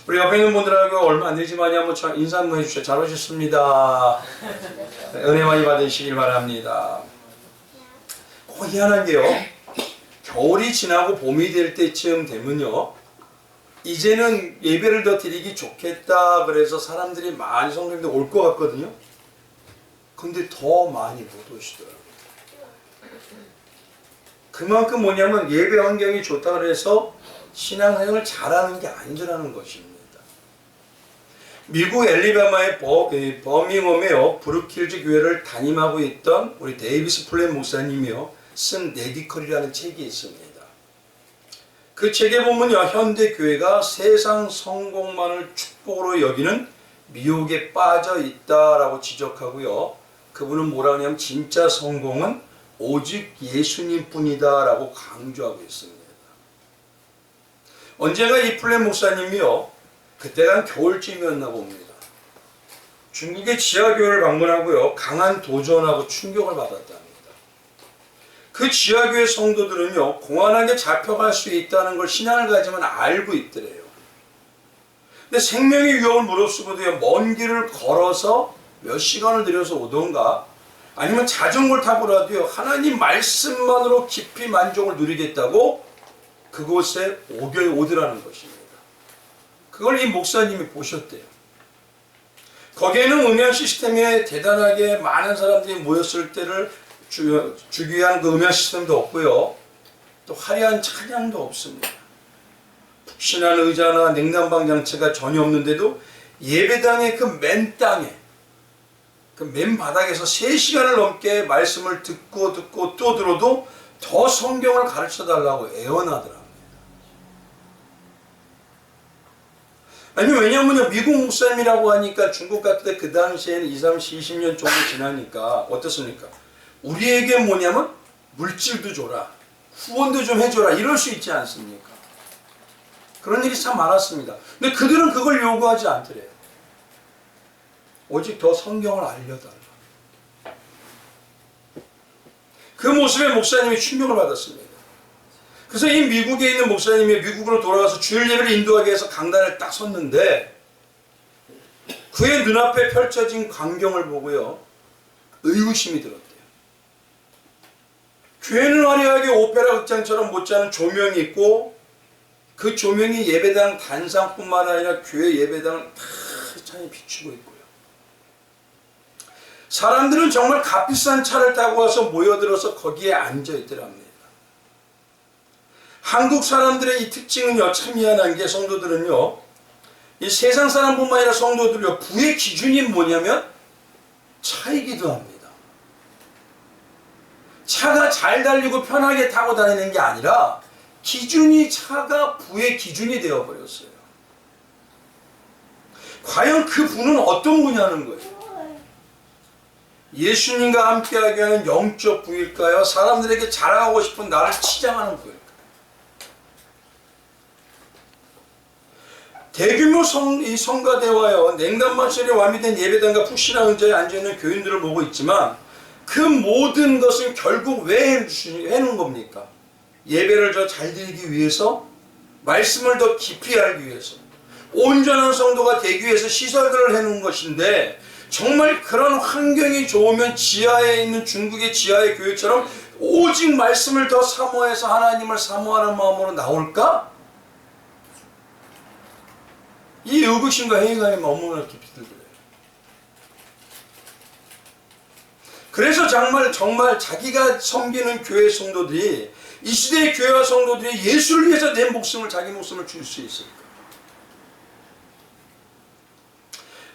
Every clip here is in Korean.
우리 옆에 있는 분들하고 얼마 안 되지만 한번 인사 한번 해주세요. 잘 오셨습니다. 은혜 많이 받으시길 바랍니다. 희한한 게요, 겨울이 지나고 봄이 될 때쯤 되면요, 이제는 예배를 더 드리기 좋겠다 그래서 사람들이 많이 성도님들 올 것 같거든요. 근데 더 많이 못 오시더라고요. 그만큼 뭐냐면 예배 환경이 좋다 그래서 신앙생활을 잘하는 게 아니라는 것입니다. 미국 엘리바마의 버밍엄에요, 브루킬즈 교회를 담임하고 있던 우리 데이비스 플랫 목사님이요 쓴 레디컬이라는 책이 있습니다. 그 책에 보면요, 현대 교회가 세상 성공만을 축복으로 여기는 미혹에 빠져 있다라고 지적하고요, 그분은 뭐라 하냐면 진짜 성공은 오직 예수님뿐이다 라고 강조하고 있습니다. 언젠가 이 플랫 목사님이요, 그때가 한 겨울쯤이었나 봅니다, 중국의 지하교회를 방문하고요, 강한 도전하고 충격을 받았답니다. 그 지하교회 성도들은요, 공안하게 잡혀갈 수 있다는 걸 신앙을 가지면 알고 있더래요. 근데 생명의 위협을 무릅쓰고도요, 먼 길을 걸어서 몇 시간을 들여서 오던가 아니면 자전거를 타고라도요, 하나님 말씀만으로 깊이 만족을 누리겠다고 그곳에 오더라는 것입니다. 그걸 이 목사님이 보셨대요. 거기에는 음향 시스템에 대단하게 많은 사람들이 모였을 때를 주기 위한 그 음향 시스템도 없고요, 또 화려한 찬양도 없습니다. 푹신한 의자나 냉난방 장치가 전혀 없는데도 예배당의 그 맨 땅에, 그 맨 바닥에서 3시간을 넘게 말씀을 듣고 또 들어도 더 성경을 가르쳐 달라고 애원하더랍니다. 아니, 왜냐면요, 미국 목사님이라고 하니까 중국 같은 데 그 당시에는 20년 정도 지나니까 어떻습니까? 우리에게 뭐냐면 물질도 줘라, 후원도 좀 해줘라, 이럴 수 있지 않습니까? 그런 일이 참 많았습니다. 근데 그들은 그걸 요구하지 않더래요. 오직 더 성경을 알려달라. 그 모습에 목사님이 충격을 받았습니다. 그래서 이 미국에 있는 목사님이 미국으로 돌아가서 주일 예배를 인도하기 위해서 강단에 딱 섰는데 그의 눈앞에 펼쳐진 광경을 보고요, 의구심이 들었대요. 교회는 화려하게 오페라 극장처럼 못지않은 조명이 있고 그 조명이 예배당 단상뿐만 아니라 교회 예배당을 다 찬히 비추고 있고요, 사람들은 정말 값비싼 차를 타고 와서 모여들어서 거기에 앉아 있더랍니다. 한국 사람들의 이 특징은요, 참 희한한 게 성도들은요, 이 세상 사람뿐만 아니라 성도들이요, 부의 기준이 뭐냐면 차이기도 합니다. 차가 잘 달리고 편하게 타고 다니는 게 아니라 기준이, 차가 부의 기준이 되어버렸어요. 과연 그 부는 어떤 부냐는 거예요. 예수님과 함께하게 하는 영적 부일까요? 사람들에게 자랑하고 싶은 나를 치장하는 부일까요? 대규모 성가대와요, 냉담만실에 완비된 예배당과 푹신한 의자에 앉아있는 교인들을 보고 있지만 그 모든 것은 결국 왜 해놓은 겁니까? 예배를 더 잘 드리기 위해서, 말씀을 더 깊이 알기 위해서, 온전한 성도가 되기 위해서 시설들을 해놓은 것인데, 정말 그런 환경이 좋으면 지하에 있는 중국의 지하의 교회처럼 오직 말씀을 더 사모해서 하나님을 사모하는 마음으로 나올까? 이 의구심과 회의감이 너무나 깊이 들더래요. 그래서 정말 자기가 섬기는 교회 성도들이, 이 시대의 교회와 성도들이 예수를 위해서 내 목숨을, 자기 목숨을 줄 수 있을까?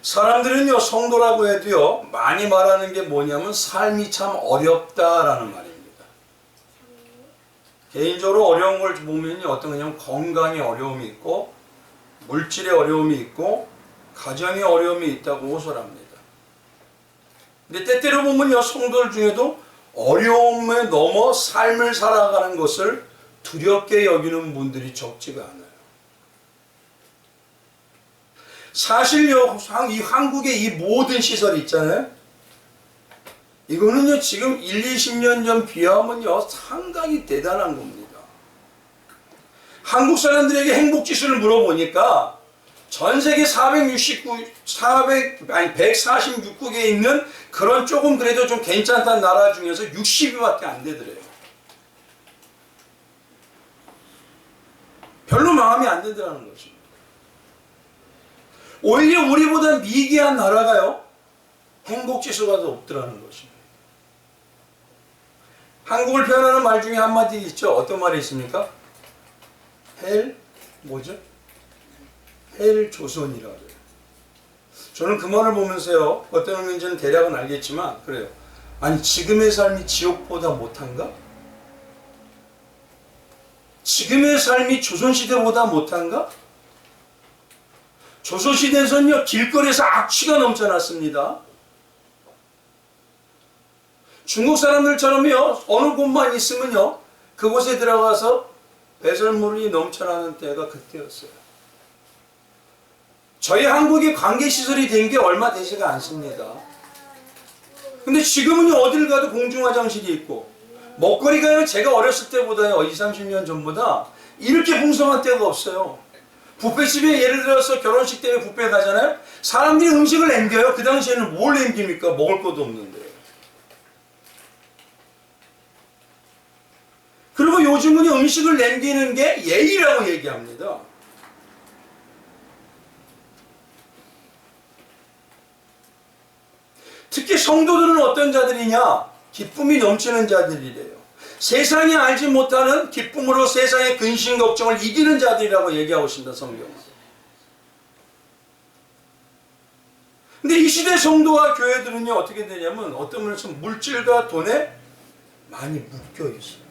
사람들은요, 성도라고 해도요, 많이 말하는 게 뭐냐면 삶이 참 어렵다라는 말입니다. 개인적으로 어려운 걸 보면요, 어떤 거냐면 건강에 어려움이 있고, 물질의 어려움이 있고, 가정의 어려움이 있다고 호소합니다. 근데 때때로 보면요, 성도들 중에도 어려움에 넘어 삶을 살아가는 것을 두렵게 여기는 분들이 적지가 않아요. 사실요, 이 한국의 이 모든 시설이 있잖아요, 이거는요, 지금 20년 전 비하면요, 상당히 대단한 겁니다. 한국 사람들에게 행복 지수를 물어보니까 전 세계 146국에 있는 그런 조금 그래도 좀 괜찮다는 나라 중에서 60위밖에 안 되더래요. 별로 마음이 안 들더라는 거죠. 오히려 우리보다 미개한 나라가요, 행복지수가 더 높더라는 것입니다. 한국을 표현하는 말 중에 한마디 있죠. 어떤 말이 있습니까? 뭐죠? 헬조선이라고 해요. 저는 그 말을 보면서요, 어떤 의미인지는 대략은 알겠지만 그래요. 아니, 지금의 삶이 지옥보다 못한가? 지금의 삶이 조선시대보다 못한가? 조선시대에서는요, 길거리에서 악취가 넘쳐났습니다. 중국 사람들처럼요, 어느 곳만 있으면요, 그곳에 들어가서 배설물이 넘쳐나는 때가 그때였어요. 저희 한국이 관계시설이 된 게 얼마 되지가 않습니다. 근데 지금은요, 어딜 가도 공중화장실이 있고, 먹거리가요, 제가 어렸을 때보다요, 20, 30년 전보다 이렇게 풍성한 때가 없어요. 뷔페집에 예를 들어서 결혼식 때문에 뷔페 가잖아요? 사람들이 음식을 남겨요. 그 당시에는 뭘 남깁니까? 먹을 것도 없는데. 그리고 요즘은 음식을 남기는 게 예의라고 얘기합니다. 특히 성도들은 어떤 자들이냐? 기쁨이 넘치는 자들이래요. 세상이 알지 못하는 기쁨으로 세상의 근심 걱정을 이기는 자들이라고 얘기하고 있습니다, 성경은. 근데 이 시대 성도와 교회들은요, 어떻게 되냐면 어떤 면에서 물질과 돈에 많이 묶여 있어요.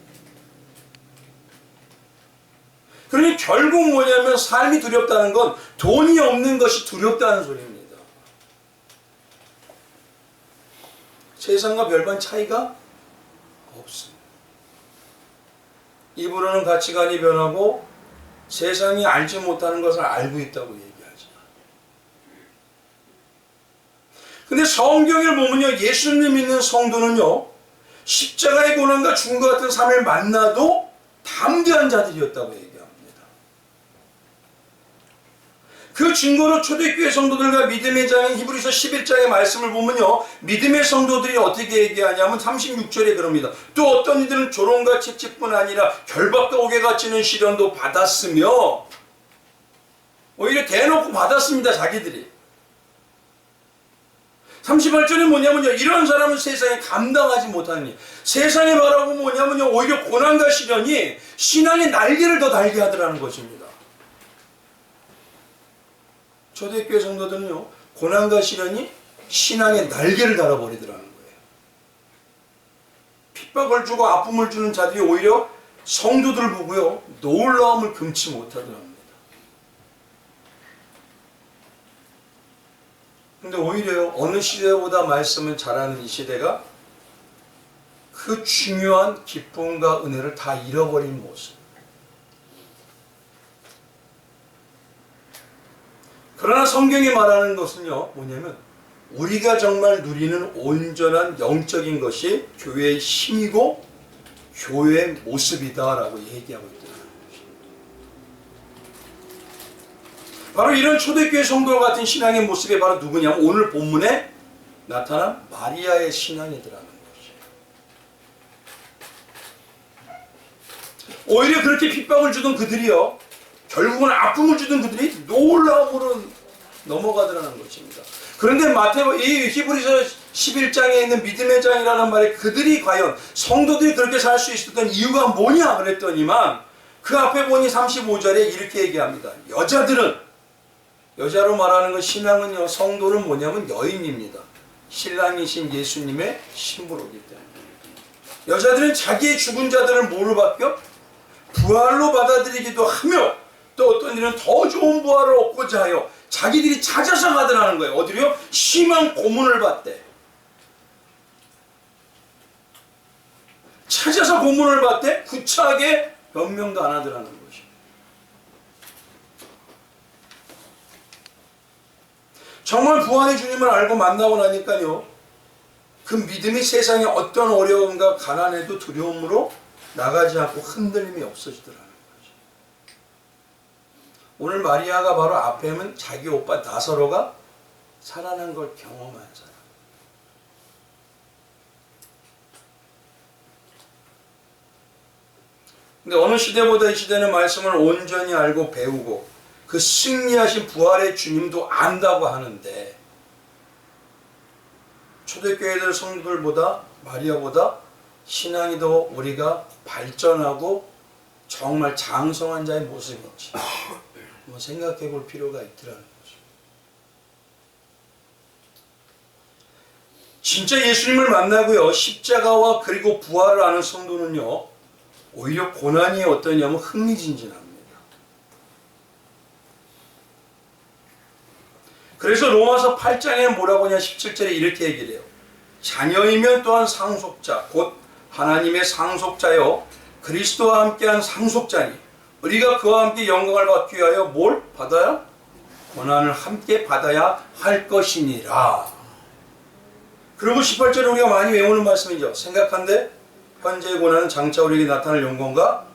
그러니 결국 뭐냐면 삶이 두렵다는 건 돈이 없는 것이 두렵다는 소리입니다. 세상과 별반 차이가 없습니다. 입으로는 가치관이 변하고 세상이 알지 못하는 것을 알고 있다고 얘기하죠. 근데 성경을 보면요, 예수님 믿는 성도는요, 십자가의 고난과 죽음과 같은 삶을 만나도 담대한 자들이었다고 얘기합니다. 그 증거로 초대교회 성도들과 믿음의 장인 히브리서 11장의 말씀을 보면요, 믿음의 성도들이 어떻게 얘기하냐면 36절에 그럽니다. 또 어떤 이들은 조롱과 채찍뿐 아니라 결박과 옥에 갇히는 시련도 받았으며, 오히려 대놓고 받았습니다, 자기들이. 38절에 뭐냐면요, 이런 사람은 세상에 감당하지 못하니, 세상에 말하고 뭐냐면요, 오히려 고난과 시련이 신앙의 날개를 더 달게 하더라는 것입니다. 초대교회 성도들은요, 고난과 시련이 신앙의 날개를 달아버리더라는 거예요. 핍박을 주고 아픔을 주는 자들이 오히려 성도들을 보고요, 놀라움을 금치 못하더랍니다. 근데 오히려 어느 시대보다 말씀을 잘하는 이 시대가 그 중요한 기쁨과 은혜를 다 잃어버린 모습. 그러나 성경이 말하는 것은요, 뭐냐면 우리가 정말 누리는 온전한 영적인 것이 교회의 힘이고 교회의 모습이다라고 얘기하고 있더라고요. 바로 이런 초대교회 성도와 같은 신앙의 모습이 바로 누구냐면 오늘 본문에 나타난 마리아의 신앙이더라는 것이에요. 오히려 그렇게 핍박을 주던 그들이요, 결국은 아픔을 주던 그들이 놀라움으로 넘어가더라는 것입니다. 그런데 이 히브리서 11장에 있는 믿음의 장이라는 말에 그들이 과연 성도들이 그렇게 살 수 있었던 이유가 뭐냐 그랬더니만 그 앞에 보니 35절에 이렇게 얘기합니다. 여자로 말하는 것, 신앙은요, 성도는 뭐냐면 여인입니다. 신랑이신 예수님의 신부로기 때문에. 여자들은 자기의 죽은 자들을 뭐로 바뀌어? 부활로 받아들이기도 하며, 또 어떤 일은 더 좋은 부활을 얻고자 하여 자기들이 찾아서 가더라는 거예요. 어디로요? 심한 고문을 받대. 찾아서 고문을 받대 구차하게 변명도 안 하더라는 것이. 정말 부활의 주님을 알고 만나고 나니까요, 그 믿음이 세상에 어떤 어려움과 가난에도 두려움으로 나가지 않고 흔들림이 없어지더라는 거죠. 오늘 마리아가 바로 앞에는 자기 오빠 나사로가 살아난 걸 경험한 사람. 근데 어느 시대보다 이 시대는 말씀을 온전히 알고 배우고 그 승리하신 부활의 주님도 안다고 하는데 초대교회들 성도들보다 마리아보다 신앙이 더 우리가 발전하고 정말 장성한 자의 모습인지 한번 생각해 볼 필요가 있더라는 거죠. 진짜 예수님을 만나고요 십자가와 그리고 부활을 아는 성도는요 오히려 고난이 어떠냐면 흥미진진합니다. 그래서 로마서 8장에 뭐라고 하냐 17절에 이렇게 얘기를 해요. 자녀이면 또한 상속자 곧 하나님의 상속자요 그리스도와 함께한 상속자니 우리가 그와 함께 영광을 받기 위하여 뭘 받아야? 고난을 함께 받아야 할 것이니라. 그리고 18절에 우리가 많이 외우는 말씀이죠. 생각한데 현재의 고난은 장차 우리에게 나타날 영광과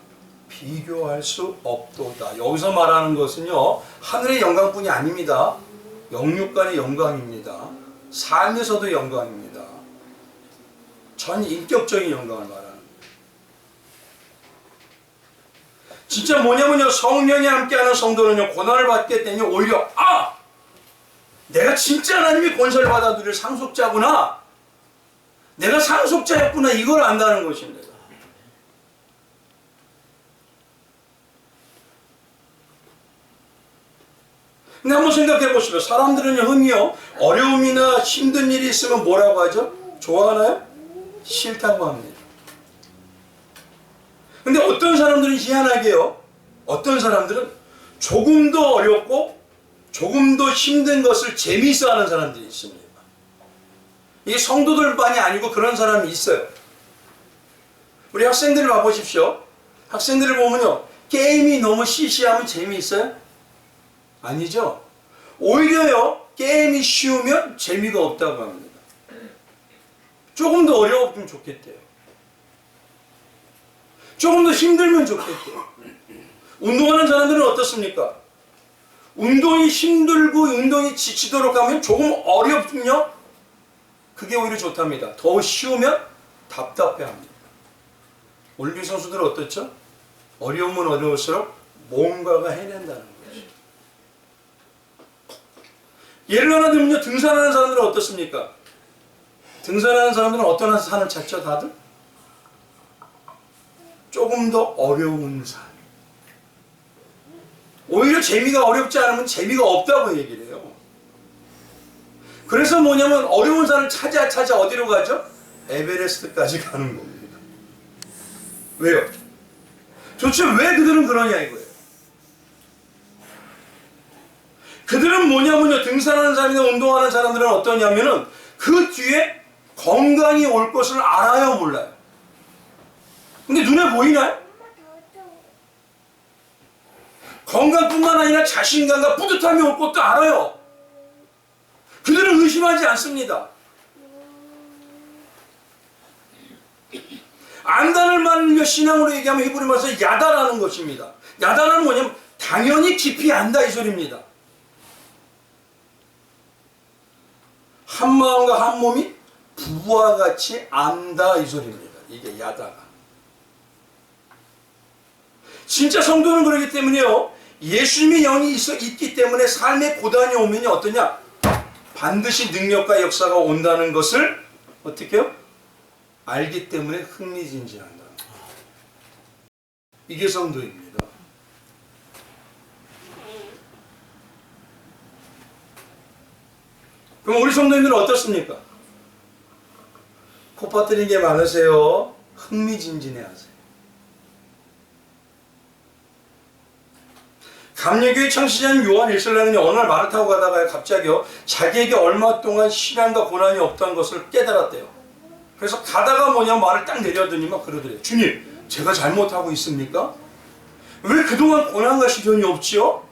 비교할 수 없도다. 여기서 말하는 것은요 하늘의 영광뿐이 아닙니다. 영육간의 영광입니다. 삶에서도 영광입니다. 전 인격적인 영광을 말하는 거예요. 진짜 뭐냐면요 성령이 함께하는 성도는요 고난을 받게 되니 오히려 내가 진짜 하나님의 권세를 받아 누릴 상속자구나, 내가 상속자였구나, 이걸 안다는 것입니다. 근데 한번 생각해 보시죠. 사람들은요 흔히요 어려움이나 힘든 일이 있으면 뭐라고 하죠? 좋아하나요? 싫다고 합니다. 근데 어떤 사람들은 희한하게요 어떤 사람들은 조금 더 어렵고 조금 더 힘든 것을 재미있어 하는 사람들이 있습니다. 이게 성도들만이 아니고 그런 사람이 있어요. 우리 학생들을 봐보십시오. 학생들을 보면요 게임이 너무 시시하면 재미있어요? 아니죠. 오히려요 게임이 쉬우면 재미가 없다고 합니다. 조금 더 어려웠으면 좋겠대요. 조금 더 힘들면 좋겠대요. 운동하는 사람들은 어떻습니까? 운동이 힘들고 운동이 지치도록 하면 조금 어렵군요. 그게 오히려 좋답니다. 더 쉬우면 답답해합니다. 올림픽 선수들은 어떻죠? 어려우면 어려울수록 뭔가가 해낸다는 거죠. 예를 하나 들면요 등산하는 사람들은 어떻습니까? 등산하는 사람들은 어떤 산을 찾죠 다들? 조금 더 어려운 산. 오히려 재미가 어렵지 않으면 재미가 없다고 얘기를 해요. 그래서 뭐냐면 어려운 산을 찾아 어디로 가죠? 에베레스트까지 가는 겁니다. 왜요? 도대체 왜 그들은 그러냐 이거예요. 그들은 뭐냐면요 등산하는 사람이나 운동하는 사람들은 어떠냐면은 그 뒤에 건강이 올 것을 알아요 몰라요? 근데 눈에 보이나요? 건강뿐만 아니라 자신감과 뿌듯함이 올 것도 알아요. 그들은 의심하지 않습니다. 안다는 말을 신앙으로 얘기하면 히브리 말에서 야다라는 것입니다. 야다는 뭐냐면 당연히 깊이 안다 이 소리입니다. 한 마음과 한 몸이 부부와 같이 안다 이 소리입니다. 이게 야다가. 진짜 성도는 그러기 때문에요. 예수님의 영이 있기 때문에 삶의 고단이 오면 어떠냐? 반드시 능력과 역사가 온다는 것을 어떻게 해요? 알기 때문에 흥미진진한다. 이게 성도입니다. 그럼 우리 성도님들은 어떻습니까? 코 빠뜨린 게 많으세요? 흥미진진해 하세요. 감리교회 창시자인 요한 1세라는 어느 날 말을 타고 가다가 갑자기요 자기에게 얼마 동안 시련과 고난이 없다는 것을 깨달았대요. 그래서 가다가 말을 딱 내려더니만 그러더래요. 주님, 제가 잘못하고 있습니까? 왜 그동안 고난과 시련이 없지요?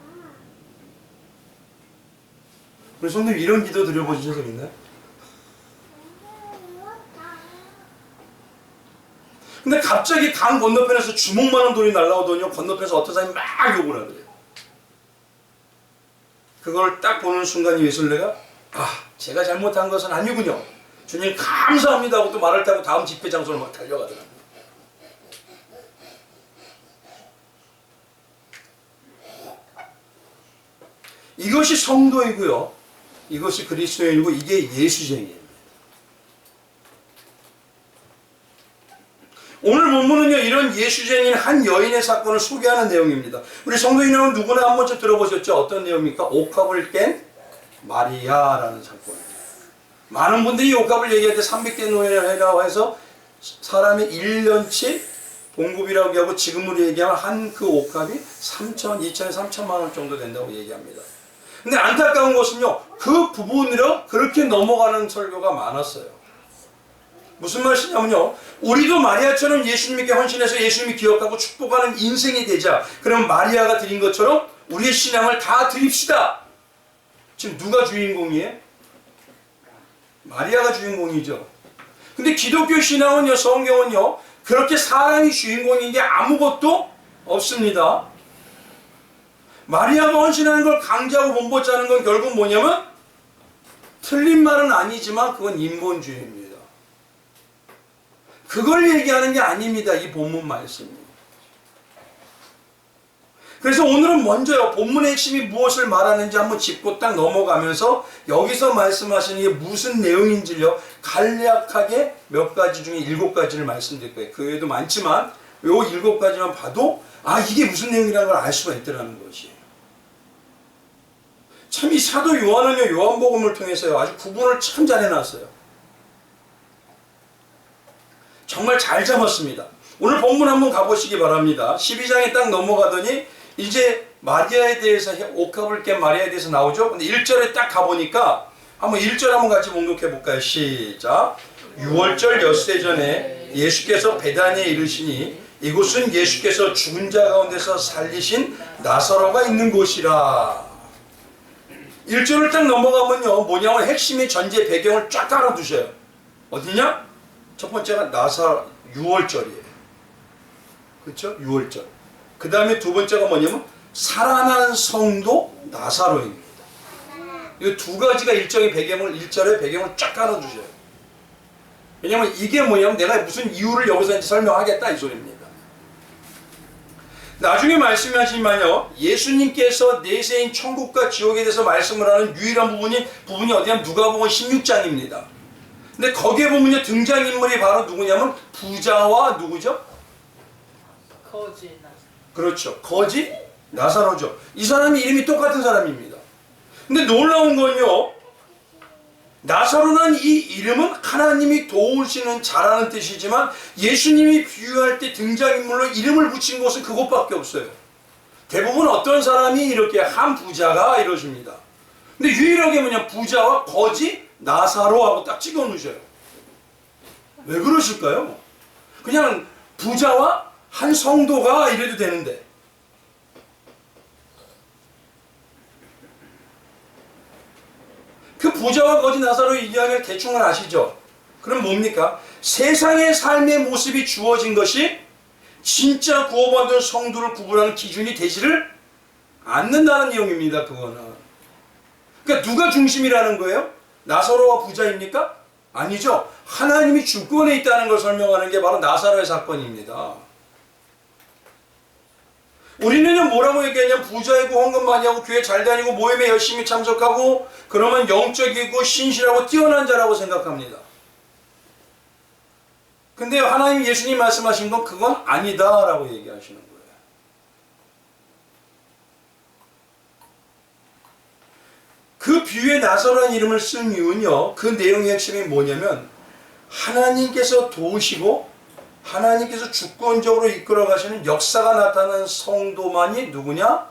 우리 성도님 이런 기도 드려보신 적 있나요? 근데 갑자기 강 건너편에서 주먹만한 돈이 날라오더니 건너편에서 어떤 사람이 막 욕을 하더래요. 그걸 딱 보는 순간 예술내가 제가 잘못한 것은 아니군요. 주님 감사합니다 하고 또 말을 타고 다음 집회 장소로 막 달려가더랍니다. 이것이 성도이고요. 이것이 그리스도인이고 이게 예수쟁이입니다. 오늘 본문은요, 이런 예수쟁이인 한 여인의 사건을 소개하는 내용입니다. 우리 성도 여러분 누구나 한 번쯤 들어보셨죠? 어떤 내용입니까? 옥합을 깬 마리아라는 사건입니다. 많은 분들이 이 옥합을 얘기할 때 300대 노예라고 해서 사람이 1년치 봉급이라고 하고 지금으로 얘기하면 한 그 옥합이 2천에 3천만 원 정도 된다고 얘기합니다. 근데 안타까운 것은요, 그 부분으로 그렇게 넘어가는 설교가 많았어요. 무슨 말이냐면요, 우리도 마리아처럼 예수님께 헌신해서 예수님이 기억하고 축복하는 인생이 되자. 그러면 마리아가 드린 것처럼 우리의 신앙을 다 드립시다. 지금 누가 주인공이에요? 마리아가 주인공이죠. 근데 기독교 신앙은요, 성경은요, 그렇게 사람이 주인공인 게 아무것도 없습니다. 마리아가 헌신하는 걸 강조하고 본보자는 건 결국 뭐냐면, 틀린 말은 아니지만 그건 인본주의입니다. 그걸 얘기하는 게 아닙니다. 이 본문 말씀이. 그래서 오늘은 먼저요, 본문의 핵심이 무엇을 말하는지 한번 짚고 딱 넘어가면서 여기서 말씀하시는 게 무슨 내용인지요, 간략하게 몇 가지 중에 7가지를 말씀드릴 거예요. 그 외에도 많지만 요 7가지만 봐도 이게 무슨 내용이라는 걸 알 수가 있더라는 것이에요. 참 이 사도 요한은요, 요한복음을 통해서요, 아주 구분을 참 잘 해놨어요. 정말 잘 잡았습니다. 오늘 본문 한번 가보시기 바랍니다. 12장에 딱 넘어가더니 이제 마리아에 대해서, 옥합을 깬 마리아에 대해서 나오죠. 근데 1절에 딱 가보니까 한번 1절 한번 같이 봉독해 볼까요? 시작. 6월절 엿새 전에 예수께서 베다니에 이르시니 이곳은 예수께서 죽은 자 가운데서 살리신 나사로가 있는 곳이라. 1절을 딱 넘어가면요, 뭐냐면 핵심의 전제 배경을 쫙 깔아두셔요. 어디냐? 첫 번째가 6월절이에요. 그렇죠? 6월절. 그 다음에 두 번째가 뭐냐면 살아난 성도 나사로입니다. 이 두 가지가 일정의 배경을, 1절의 배경을 쫙 깔아주셔요. 왜냐면 이게 뭐냐면 내가 무슨 이유를 여기서 이제 설명하겠다 이 소리입니다. 나중에 말씀하시면요, 예수님께서 내세인 천국과 지옥에 대해서 말씀을 하는 유일한 부분이 어디냐면 누가복음 16장입니다. 근데 거기에 보면요, 등장인물이 바로 누구냐면 부자와 누구죠? 거지. 그렇죠. 거지 나사로죠. 이 사람이 이름이 똑같은 사람입니다. 근데 놀라운 건요, 나사로는 이 이름은 하나님이 도우시는 자라는 뜻이지만 예수님이 비유할 때 등장인물로 이름을 붙인 곳은 그곳밖에 없어요. 대부분 어떤 사람이 이렇게 한 부자가 이러십니다. 근데 유일하게 뭐냐, 부자와 거지 나사로하고 딱 찍어 놓으셔요. 왜 그러실까요? 그냥 부자와 한 성도가 이래도 되는데. 그 부자와 거지 나사로의 이야기를 대충은 아시죠? 그럼 뭡니까? 세상의 삶의 모습이 주어진 것이 진짜 구원받은 성도를 구분하는 기준이 되지를 않는다는 내용입니다. 그거는. 그러니까 누가 중심이라는 거예요? 나사로와 부자입니까? 아니죠. 하나님이 주권에 있다는 걸 설명하는 게 바로 나사로의 사건입니다. 우리는요, 뭐라고 얘기하냐면 부자이고 헌금 많이 하고 교회 잘 다니고 모임에 열심히 참석하고 그러면 영적이고 신실하고 뛰어난 자라고 생각합니다. 근데 하나님, 예수님 말씀하신 건 그건 아니다 라고 얘기하시는 거예요. 그 비유에 나사로라는 이름을 쓴 이유는요, 그 내용의 핵심이 뭐냐면 하나님께서 도우시고 하나님께서 주권적으로 이끌어 가시는 역사가 나타나는 성도만이 누구냐?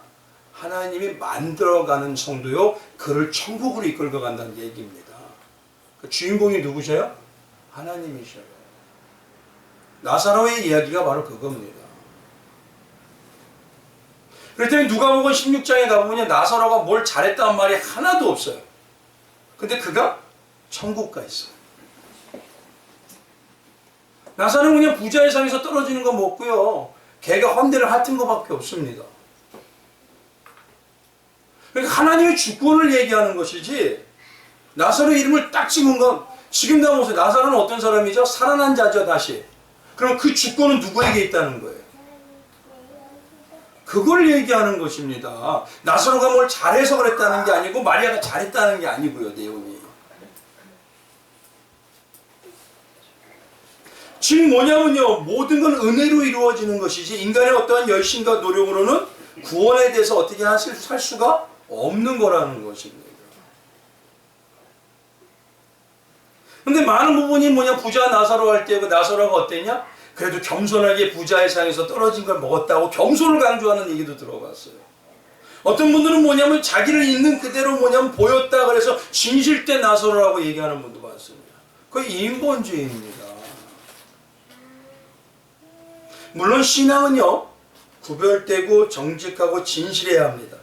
하나님이 만들어가는 성도요, 그를 천국으로 이끌고 간다는 얘기입니다. 그 주인공이 누구셔요? 하나님이셔요. 나사로의 이야기가 바로 그겁니다. 그랬더니 누가복음 16장에 가보면 나사로가 뭘 잘했다는 말이 하나도 없어요. 근데 그가 천국 가 있어요. 나사로는 그냥 부자의 상에서 떨어지는 거 먹고요, 걔가 헌대를 핥은 것밖에 없습니다. 그러니까 하나님의 주권을 얘기하는 것이지 나사로의 이름을 딱 찍은 건 지금 나 보세요. 나사로는 어떤 사람이죠? 살아난 자죠 다시. 그럼 그 주권은 누구에게 있다는 거예요? 그걸 얘기하는 것입니다. 나사로가 뭘 잘해서 그랬다는 게 아니고 마리아가 잘했다는 게 아니고요. 내용이. 지금 뭐냐면요. 모든 건 은혜로 이루어지는 것이지 인간의 어떠한 열심과 노력으로는 구원에 대해서 어떻게 할 수가 없는 거라는 것입니다. 근데 많은 부분이 부자 나사로 할 때 그 나사로가 어땠냐? 그래도 겸손하게 부자의 상에서 떨어진 걸 먹었다고 겸손을 강조하는 얘기도 들어봤어요. 어떤 분들은 자기를 있는 그대로 보였다 그래서 진실된 나사로라고 얘기하는 분도 많습니다. 그게 인본주의입니다. 물론 신앙은요 구별되고 정직하고 진실해야 합니다.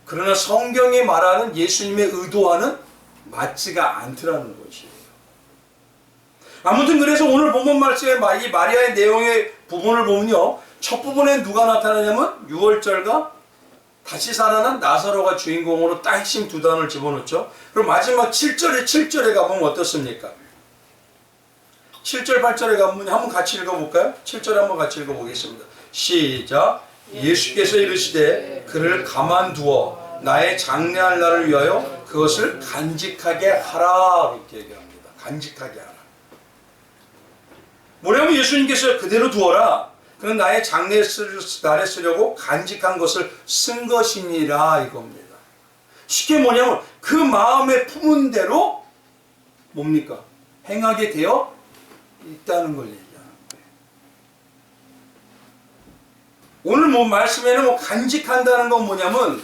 그러나 성경이 말하는 예수님의 의도와는 맞지가 않더라는 것이에요. 아무튼 그래서 오늘 본문 말씀에 이 마리아의 내용의 부분을 보면요. 첫 부분에 누가 나타나냐면 6월절과 다시 살아난 나사로가 주인공으로 딱 핵심 두 단어를 집어넣죠. 그리고 마지막 7절에 가보면 어떻습니까? 7절 8절에 가보면 한번 같이 읽어볼까요? 7절 한번 같이 읽어보겠습니다. 시작. 예수께서 이르시되 그를 가만두어 나의 장래할 날을 위하여 그것을 간직하게 하라 이렇게 얘기합니다. 간직하게 하라. 뭐냐면 예수님께서 그대로 두어라. 그는 나의 장래에 날에 쓰려고 간직한 것을 쓴 것이니라 이겁니다. 쉽게 뭐냐면 그 마음에 품은 대로 뭡니까? 행하게 되어 있다는 걸 얘기하는 거예요. 오늘 말씀에는 간직한다는 건 뭐냐면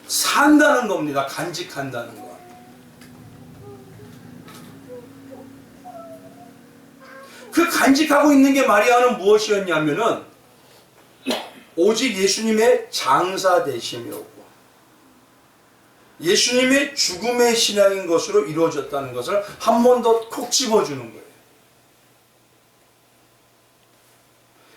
산다는 겁니다. 간직한다는 거. 그 간직하고 있는 게 마리아는 무엇이었냐면은 오직 예수님의 장사 되심이었고 예수님의 죽음의 신앙인 것으로 이루어졌다는 것을 한 번 더 콕 집어주는 거예요.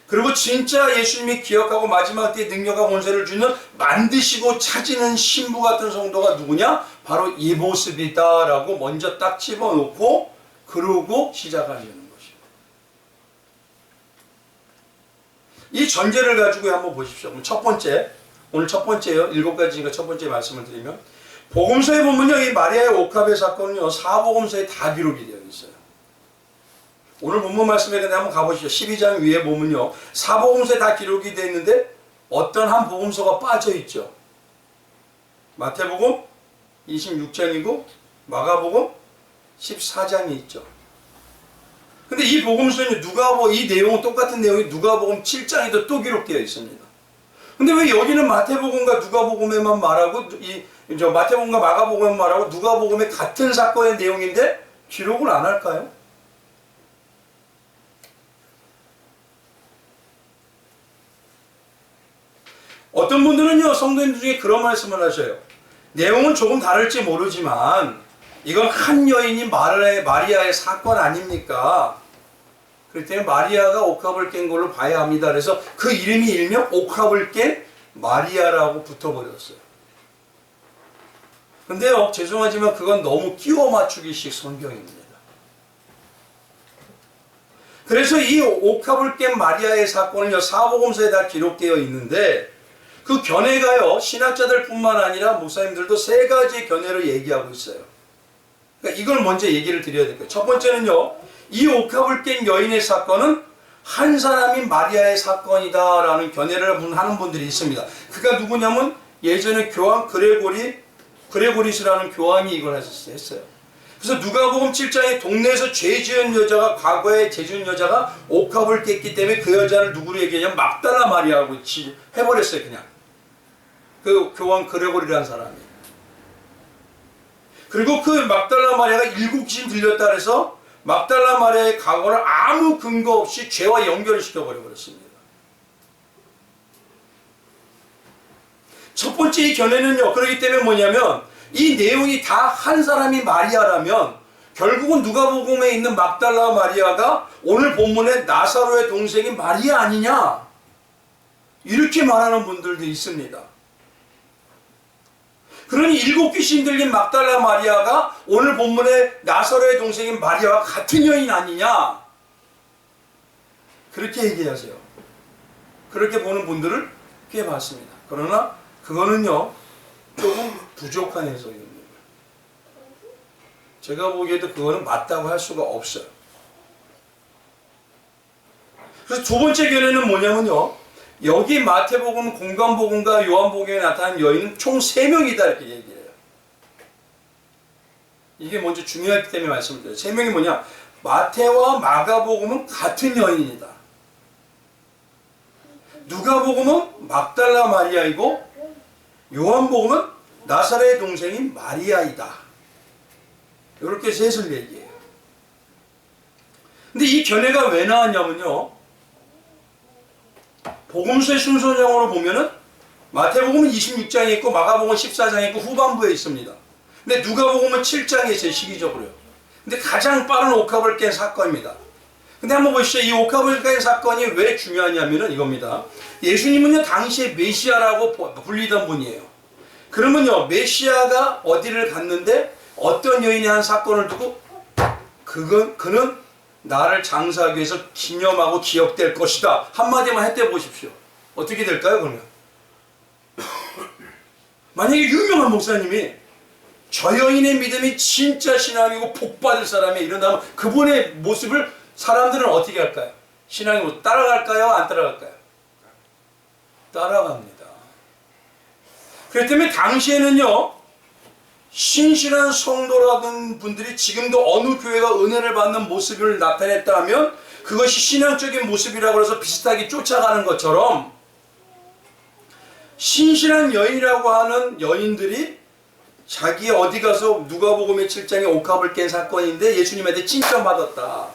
그리고 진짜 예수님이 기억하고 마지막 때에 능력과 권세를 주는 만드시고 찾는 신부 같은 성도가 누구냐? 바로 이 모습이다라고 먼저 딱 집어놓고 그러고 시작하는 것입니다. 이 전제를 가지고 한번 보십시오. 그럼 첫 번째, 오늘 첫 번째요. 7가지니까 첫 번째 말씀을 드리면 복음서에 보면요. 이 마리아의 옥합의 사건은요. 사복음서에 다 기록이 되어 있어요. 오늘 본문 말씀에 그냥 한번 가보시죠. 12장 위에 보면요. 사복음서에 다 기록이 되어 있는데 어떤 한 복음서가 빠져 있죠. 마태복음 26장이고 마가복음 14장이 있죠. 근데 이 복음서는 이 내용은 똑같은 내용이 누가복음 7장에도 또 기록되어 있습니다. 근데 왜 여기는 마태복음과 누가복음에만 말하고 마태복음과 마가복음에만 말하고 누가복음의 같은 사건의 내용인데 기록을 안 할까요? 어떤 분들은요 성도님들 중에 그런 말씀을 하셔요. 내용은 조금 다를지 모르지만 이건 한 여인이 마리아의 사건 아닙니까? 그렇기 때문에 마리아가 옥합을 깬 걸로 봐야 합니다. 그래서 그 이름이 일명 옥합을 깬 마리아라고 붙어버렸어요. 근데요 죄송하지만 그건 너무 끼워 맞추기식 성경입니다. 그래서 이 옥합을 깬 마리아의 사건은요 사복음서에 다 기록되어 있는데 그 견해가요 신학자들 뿐만 아니라 목사님들도 세 가지의 견해를 얘기하고 있어요. 그러니까 이걸 먼저 얘기를 드려야 될 거예요. 첫 번째는요 이 옥합을 깬 여인의 사건은 한 사람인 마리아의 사건이다라는 견해를 하는 분들이 있습니다. 그가 누구냐면 예전에 교황 그레고리스라는 교황이 이걸 했어요. 그래서 누가복음 7장에 동네에서 죄 지은 여자가 과거에 죄 지은 여자가 옥합을 깼기 때문에 그 여자를 누구로 얘기하냐면 막달라 마리아라고 해버렸어요. 그냥 그 교황 그레고리라는 사람이. 그리고 그 막달라 마리아가 7귀신 들렸다 그래서 막달라 마리아의 과거를 아무 근거 없이 죄와 연결을 시켜버렸습니다. 첫 번째 이 견해는요. 그렇기 때문에 뭐냐면 이 내용이 다 한 사람이 마리아라면 결국은 누가복음에 있는 막달라 마리아가 오늘 본문의 나사로의 동생인 마리아 아니냐 이렇게 말하는 분들도 있습니다. 그러니 7 귀신 들린 막달라 마리아가 오늘 본문의 나사로의 동생인 마리아와 같은 여인 아니냐? 그렇게 얘기하세요. 그렇게 보는 분들을 꽤 봤습니다. 그러나 그거는요, 조금 부족한 해석입니다. 제가 보기에도 그거는 맞다고 할 수가 없어요. 그래서 두 번째 견해는 뭐냐면요, 여기 마태복음, 공관복음과 요한복음에 나타난 여인은 총 3명이다 이렇게 얘기해요. 이게 먼저 중요하기 때문에 말씀을 드려요. 3명이 뭐냐? 마태와 마가복음은 같은 여인이다. 누가복음은 막달라 마리아이고 요한복음은 나사렛의 동생인 마리아이다. 이렇게 셋을 얘기해요. 근데 이 견해가 왜 나왔냐면요, 복음서의 순서상으로 보면은 마태복음은 26장에 있고 마가복음은 14장에 있고 후반부에 있습니다. 근데 누가복음은 7장에 있어요, 시기적으로요. 근데 가장 빠른 옥합을 깬 사건입니다. 근데 한번 보시죠. 이 옥합을 깬 사건이 왜 중요하냐면은 이겁니다. 예수님은요, 당시에 메시아라고 불리던 분이에요. 그러면요, 메시아가 어디를 갔는데 어떤 여인이 한 사건을 두고 그는 나를 장사하기 위해서 기념하고 기억될 것이다. 한마디만 했대 보십시오. 어떻게 될까요, 그러면? 만약에 유명한 목사님이 저 여인의 믿음이 진짜 신앙이고 복받을 사람이 이런다면 그분의 모습을 사람들은 어떻게 할까요? 신앙이 따라갈까요? 안 따라갈까요? 따라갑니다. 그렇기 때문에 당시에는요, 신실한 성도라던 분들이 지금도 어느 교회가 은혜를 받는 모습을 나타냈다면 그것이 신앙적인 모습이라고 해서 비슷하게 쫓아가는 것처럼 신실한 여인이라고 하는 여인들이 자기 어디 가서 누가복음의 7장에 옥합을 깬 사건인데 예수님한테 칭찬받았다.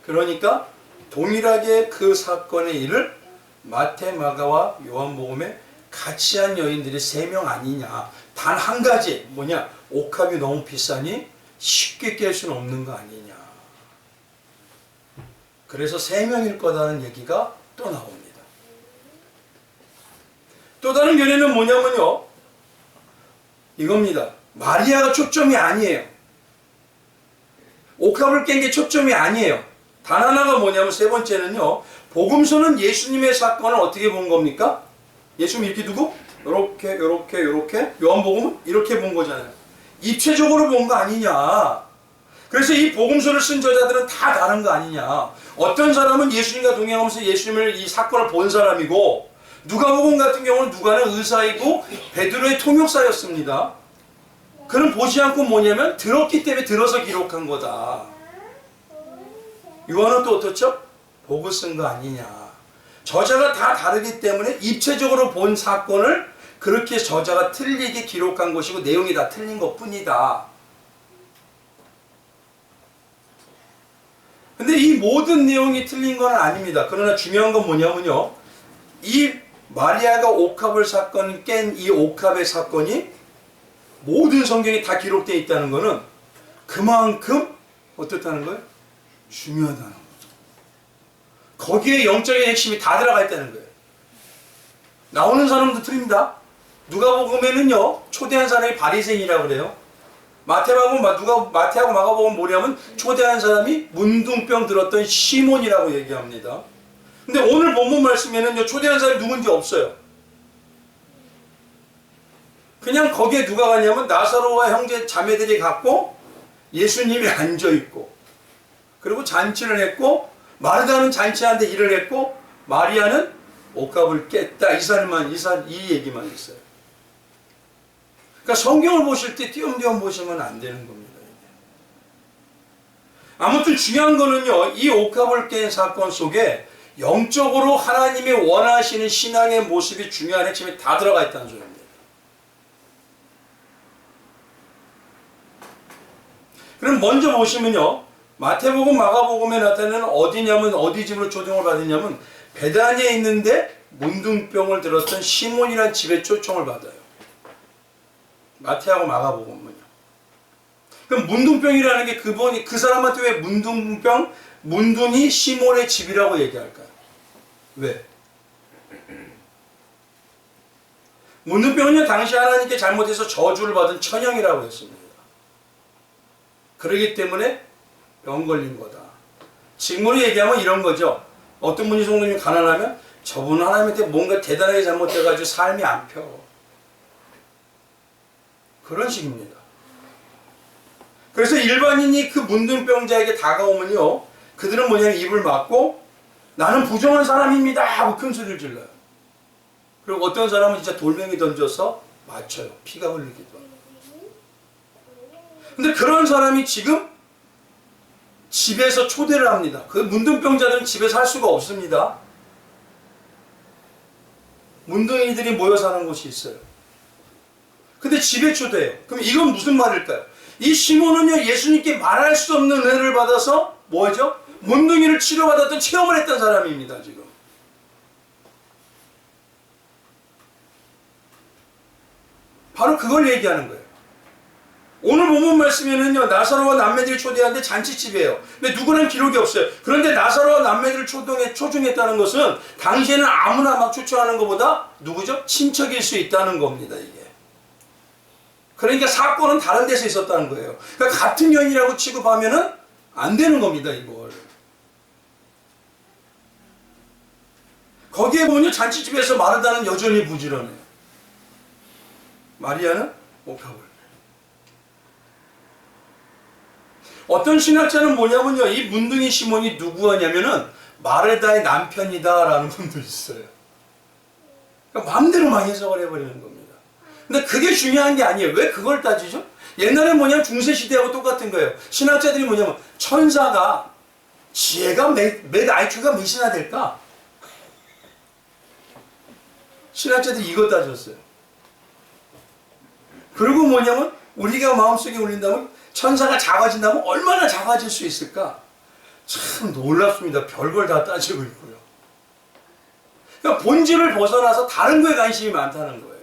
그러니까 동일하게 그 사건의 일을 마태, 마가와 요한복음에 같이 한 여인들이 3명 아니냐. 단 한 가지 뭐냐, 옥합이 너무 비싸니 쉽게 깰 수는 없는 거 아니냐. 그래서 3명일 거다는 얘기가 또 나옵니다. 또 다른 견해는 뭐냐면요, 이겁니다. 마리아가 초점이 아니에요. 옥합을 깬 게 초점이 아니에요. 단 하나가 뭐냐면 세 번째는요, 복음서는 예수님의 사건을 어떻게 본 겁니까? 예수님 이렇게 두고 요렇게 요한복음은 이렇게 본 거잖아요. 입체적으로 본 거 아니냐. 그래서 이 복음서를 쓴 저자들은 다 다른 거 아니냐. 어떤 사람은 예수님과 동행하면서 예수님을 이 사건을 본 사람이고, 누가복음 같은 경우는 누가는 의사이고 베드로의 통역사였습니다. 그는 보지 않고 뭐냐면 들었기 때문에 들어서 기록한 거다. 요한은 또 어떻죠? 보고 쓴 거 아니냐. 저자가 다 다르기 때문에 입체적으로 본 사건을 그렇게 저자가 틀리게 기록한 것이고 내용이 다 틀린 것 뿐이다. 근데 이 모든 내용이 틀린 건 아닙니다. 그러나 중요한 건 뭐냐면요, 이 마리아가 옥합을 사건 깬 이 옥합의 사건이 모든 성경에 다 기록되어 있다는 것은 그만큼 어떻다는 거예요? 중요하다는 거죠. 거기에 영적인 핵심이 다 들어가 있다는 거예요. 나오는 사람도 틀립니다. 누가복음에는요, 초대한 사람이 바리새인이라고 그래요. 마태하고 마가복음 뭐냐면 초대한 사람이 문둥병 들었던 시몬이라고 얘기합니다. 근데 오늘 본문 말씀에는요, 초대한 사람이 누군지 없어요. 그냥 거기에 누가 가냐면 나사로와 형제 자매들이 갔고 예수님이 앉아있고, 그리고 잔치를 했고, 마르다는 잔치하는데 일을 했고, 마리아는 옥합을 깼다. 이 얘기만 있어요. 그러니까 성경을 보실 때 띄엄띄엄 보시면 안 되는 겁니다. 아무튼 중요한 거는요, 이 옥합을 깬 사건 속에 영적으로 하나님이 원하시는 신앙의 모습이 중요한 핵심이 다 들어가 있다는 소리입니다. 그럼 먼저 보시면요, 마태복음, 마가복음에 나타나는 어디냐면 어디 집으로 초청을 받았냐면 베다니에 있는데 문둥병을 들었던 시몬이라는 집에 초청을 받아요. 마태하고 마가복음은요. 그럼 문둥병이라는 게 그 사람한테 왜 문둥이 시몬의 집이라고 얘기할까요? 왜? 문둥병은요 당시 하나님께 잘못해서 저주를 받은 천형이라고 했습니다. 그러기 때문에 병 걸린 거다. 지금으로 얘기하면 이런 거죠. 어떤 분이 성도님이 가난하면 저분은 하나님한테 뭔가 대단하게 잘못해가지고 삶이 안 펴. 그런 식입니다. 그래서 일반인이 그 문둥병자에게 다가오면요, 그들은 뭐냐면 입을 막고 나는 부정한 사람입니다 하고 큰 소리를 질러요. 그리고 어떤 사람은 진짜 돌멩이 던져서 맞춰요. 피가 흘리기도 하고. 근데 그런 사람이 지금 집에서 초대를 합니다. 그 문둥병자들은 집에서 할 수가 없습니다. 문둥이들이 모여 사는 곳이 있어요. 근데 집에 초대해요. 그럼 이건 무슨 말일까요? 이 시몬은요, 예수님께 말할 수 없는 은혜를 받아서 뭐죠? 문둥이를 치료받았던 체험을 했던 사람입니다, 지금. 바로 그걸 얘기하는 거예요. 오늘 본문 말씀에는요, 나사로와 남매들이 초대하는데 잔치집이에요. 근데 누구는 기록이 없어요. 그런데 나사로와 남매들을 초청했다는 것은 당시에는 아무나 막 초청하는 것보다 누구죠? 친척일 수 있다는 겁니다, 이게. 그러니까 사건은 다른 데서 있었다는 거예요. 그러니까 같은 여인이라고 취급하면은 안 되는 겁니다, 이걸. 거기에 보면요, 잔치집에서 마르다는 여전히 부지런해요. 마리아는 옥합을. 어떤 신학자는 뭐냐면요, 이 문둥이 시몬이 누구냐면은 마르다의 남편이다라는 분도 있어요. 그러니까 마음대로 막 해석을 해버리는 겁니다. 근데 그게 중요한 게 아니에요. 왜 그걸 따지죠? 옛날에 뭐냐면 중세시대하고 똑같은 거예요. 신학자들이 뭐냐면 천사가 지혜가 몇 IQ가 몇이나 될까? 신학자들이 이거 따졌어요. 그리고 뭐냐면 우리가 마음속에 올린다면 천사가 작아진다면 얼마나 작아질 수 있을까? 참 놀랍습니다. 별걸 다 따지고 있고요. 그러니까 본질을 벗어나서 다른 거에 관심이 많다는 거예요.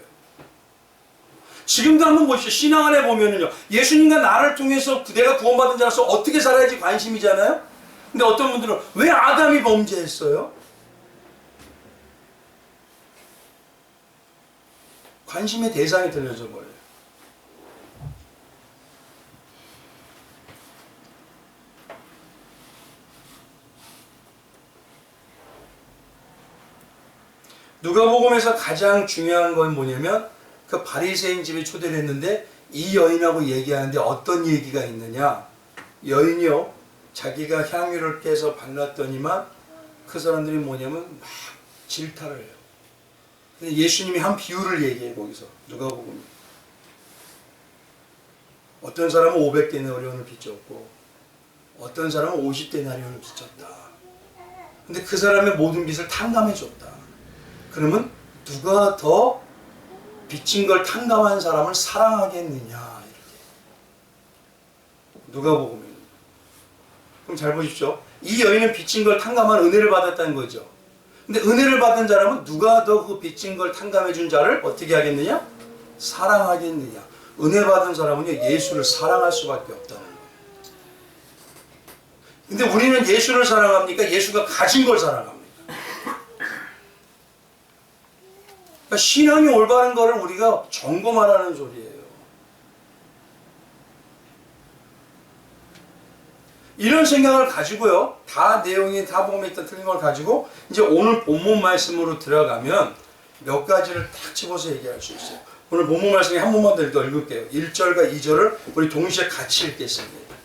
지금도 한번 보십시오. 신앙 안에 보면은요, 예수님과 나를 통해서 내가 구원받은 자로서 어떻게 살아야지 관심이잖아요? 근데 어떤 분들은 왜 아담이 범죄했어요? 관심의 대상이 들려져 버려요. 누가복음에서 가장 중요한 건 뭐냐면 그 바리새인 집에 초대를 했는데 이 여인하고 얘기하는데 어떤 얘기가 있느냐? 여인이요, 자기가 향유를 깨서 발랐더니만 그 사람들이 뭐냐면 막 질타를 해요. 근데 예수님이 한 비유를 얘기해 거기서 누가복음. 어떤 사람은 500데나리온을 빚졌고 어떤 사람은 50데나리온을 빚졌다. 근데 그 사람의 모든 빚을 탕감해 줬다. 그러면 누가 더 빚진 걸 탕감한 사람을 사랑하겠느냐, 이렇게. 누가복음에. 그럼 잘 보십시오. 이 여인은 빚진 걸 탕감한 은혜를 받았다는 거죠. 근데 은혜를 받은 사람은 누가 더 그 빚진 걸 탕감해 준 자를 어떻게 하겠느냐? 사랑하겠느냐. 은혜 받은 사람은요, 예수를 사랑할 수밖에 없다는 거예요. 근데 우리는 예수를 사랑합니까? 예수가 가진 걸 사랑합니다. 그러니까 신앙이 올바른 거를 우리가 점검하라는 소리예요. 이런 생각을 가지고요, 다 내용이 다 복음에 있던 틀린 걸 가지고 이제 오늘 본문 말씀으로 들어가면 몇 가지를 딱 집어서 얘기할 수 있어요. 오늘 본문 말씀에 한 번만 더 읽을게요. 1절과 2절을 우리 동시에 같이 읽겠습니다.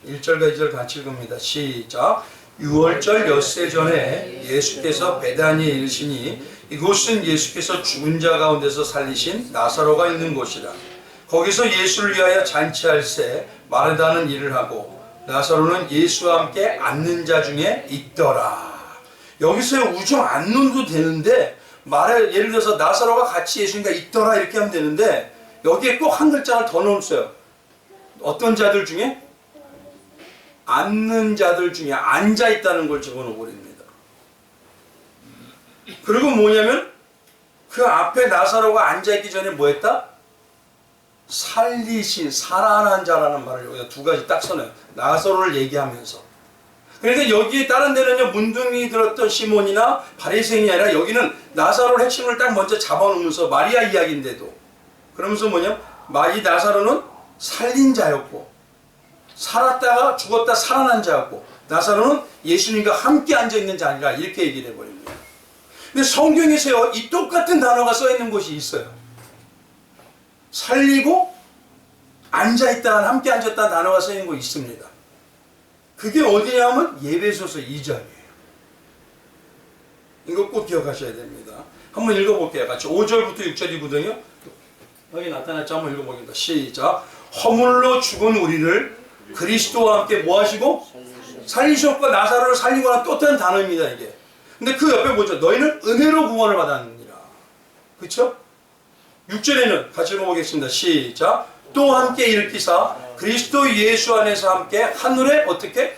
1절과 2절 같이 읽습니다. 시작. 6월절 엿새 전에 예수께서 베다니에 이르시니 이곳은 예수께서 죽은 자 가운데서 살리신 나사로가 있는 곳이라. 거기서 예수를 위하여 잔치할새 마르다는 일을 하고 나사로는 예수와 함께 앉는 자 중에 있더라. 여기서의 우정 앉는도 되는데 예를 들어서 나사로가 같이 예수님과 있더라 이렇게 하면 되는데 여기에 꼭 한 글자를 더 넣었어요. 어떤 자들 중에? 앉는 자들 중에 앉아 있다는 걸 집어넣어 버립니다. 그리고 뭐냐면 그 앞에 나사로가 앉아 있기 전에 뭐 했다? 살리신, 살아난 자라는 말을 여기다 두 가지 딱 써놔요. 나사로를 얘기하면서. 그러니까 여기에 다른 데는요 문둥이 들었던 시몬이나 바리새인이 아니라 여기는 나사로를 핵심을 딱 먼저 잡아놓으면서 마리아 이야기인데도 그러면서 뭐냐 이 나사로는 살린 자였고 살았다가 죽었다 살아난 자였고 나사로는 예수님과 함께 앉아있는 자니라 이렇게 얘기를 해버립니다. 근데 성경에서요 이 똑같은 단어가 써있는 곳이 있어요. 살리고 앉아있다가 함께 앉았다는 단어가 써있는 곳이 있습니다. 그게 어디냐면 예배소서 2장이에요. 이거 꼭 기억하셔야 됩니다. 한번 읽어볼게요. 같이 5절부터 6절이거든요. 여기 나타났죠? 한번 읽어보겠습니다. 시작. 허물로 죽은 우리를 그리스도와 함께 뭐 하시고? 살리셨고 나사로를 살리거나 또 다른 단어입니다. 이게. 근데 그 옆에 뭐죠? 너희는 은혜로 구원을 받았느니라. 그렇죠? 6절에는 같이 읽어보겠습니다. 시작. 또 함께 일으키사 그리스도 예수 안에서 함께 하늘에 어떻게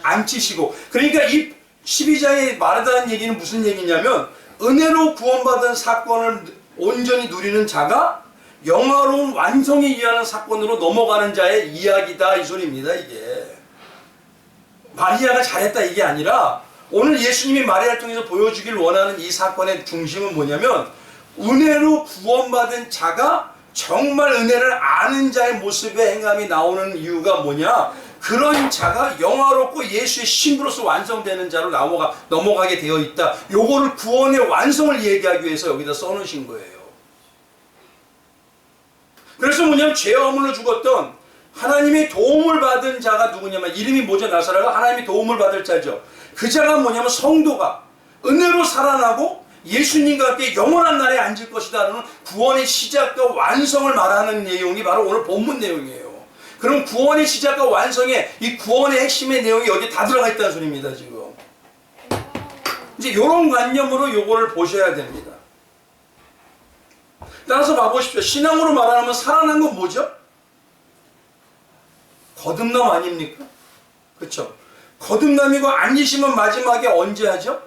앉히시고. 그러니까 이 12장에 말하다는 얘기는 무슨 얘기냐면 은혜로 구원받은 사건을 온전히 누리는 자가 영화로운 완성에 이하는 사건으로 넘어가는 자의 이야기다 이 소리입니다. 이게 마리아가 잘했다 이게 아니라 오늘 예수님이 마리아를 통해서 보여주길 원하는 이 사건의 중심은 뭐냐면 은혜로 구원받은 자가 정말 은혜를 아는 자의 모습의 행함이 나오는 이유가 뭐냐? 그런 자가 영화롭고 예수의 신부로서 완성되는 자로 넘어가게 되어 있다. 요거를 구원의 완성을 얘기하기 위해서 여기다 써놓으신 거예요. 그래서 뭐냐면 죄와 허물로 죽었던 하나님의 도움을 받은 자가 누구냐면 이름이 뭐죠? 나사로가 하나님의 도움을 받을 자죠. 그 자가 뭐냐면 성도가 은혜로 살아나고 예수님과 함께 영원한 날에 앉을 것이다 라는 구원의 시작과 완성을 말하는 내용이 바로 오늘 본문 내용이에요. 그럼 구원의 시작과 완성에 이 구원의 핵심의 내용이 여기 다 들어가 있다는 소리입니다. 지금 이제 이런 관념으로 요거를 보셔야 됩니다. 따라서 봐보십시오. 신앙으로 말하면 살아난 건 뭐죠? 거듭남 아닙니까? 그렇죠? 거듭남이고 앉으시면 마지막에 언제 하죠?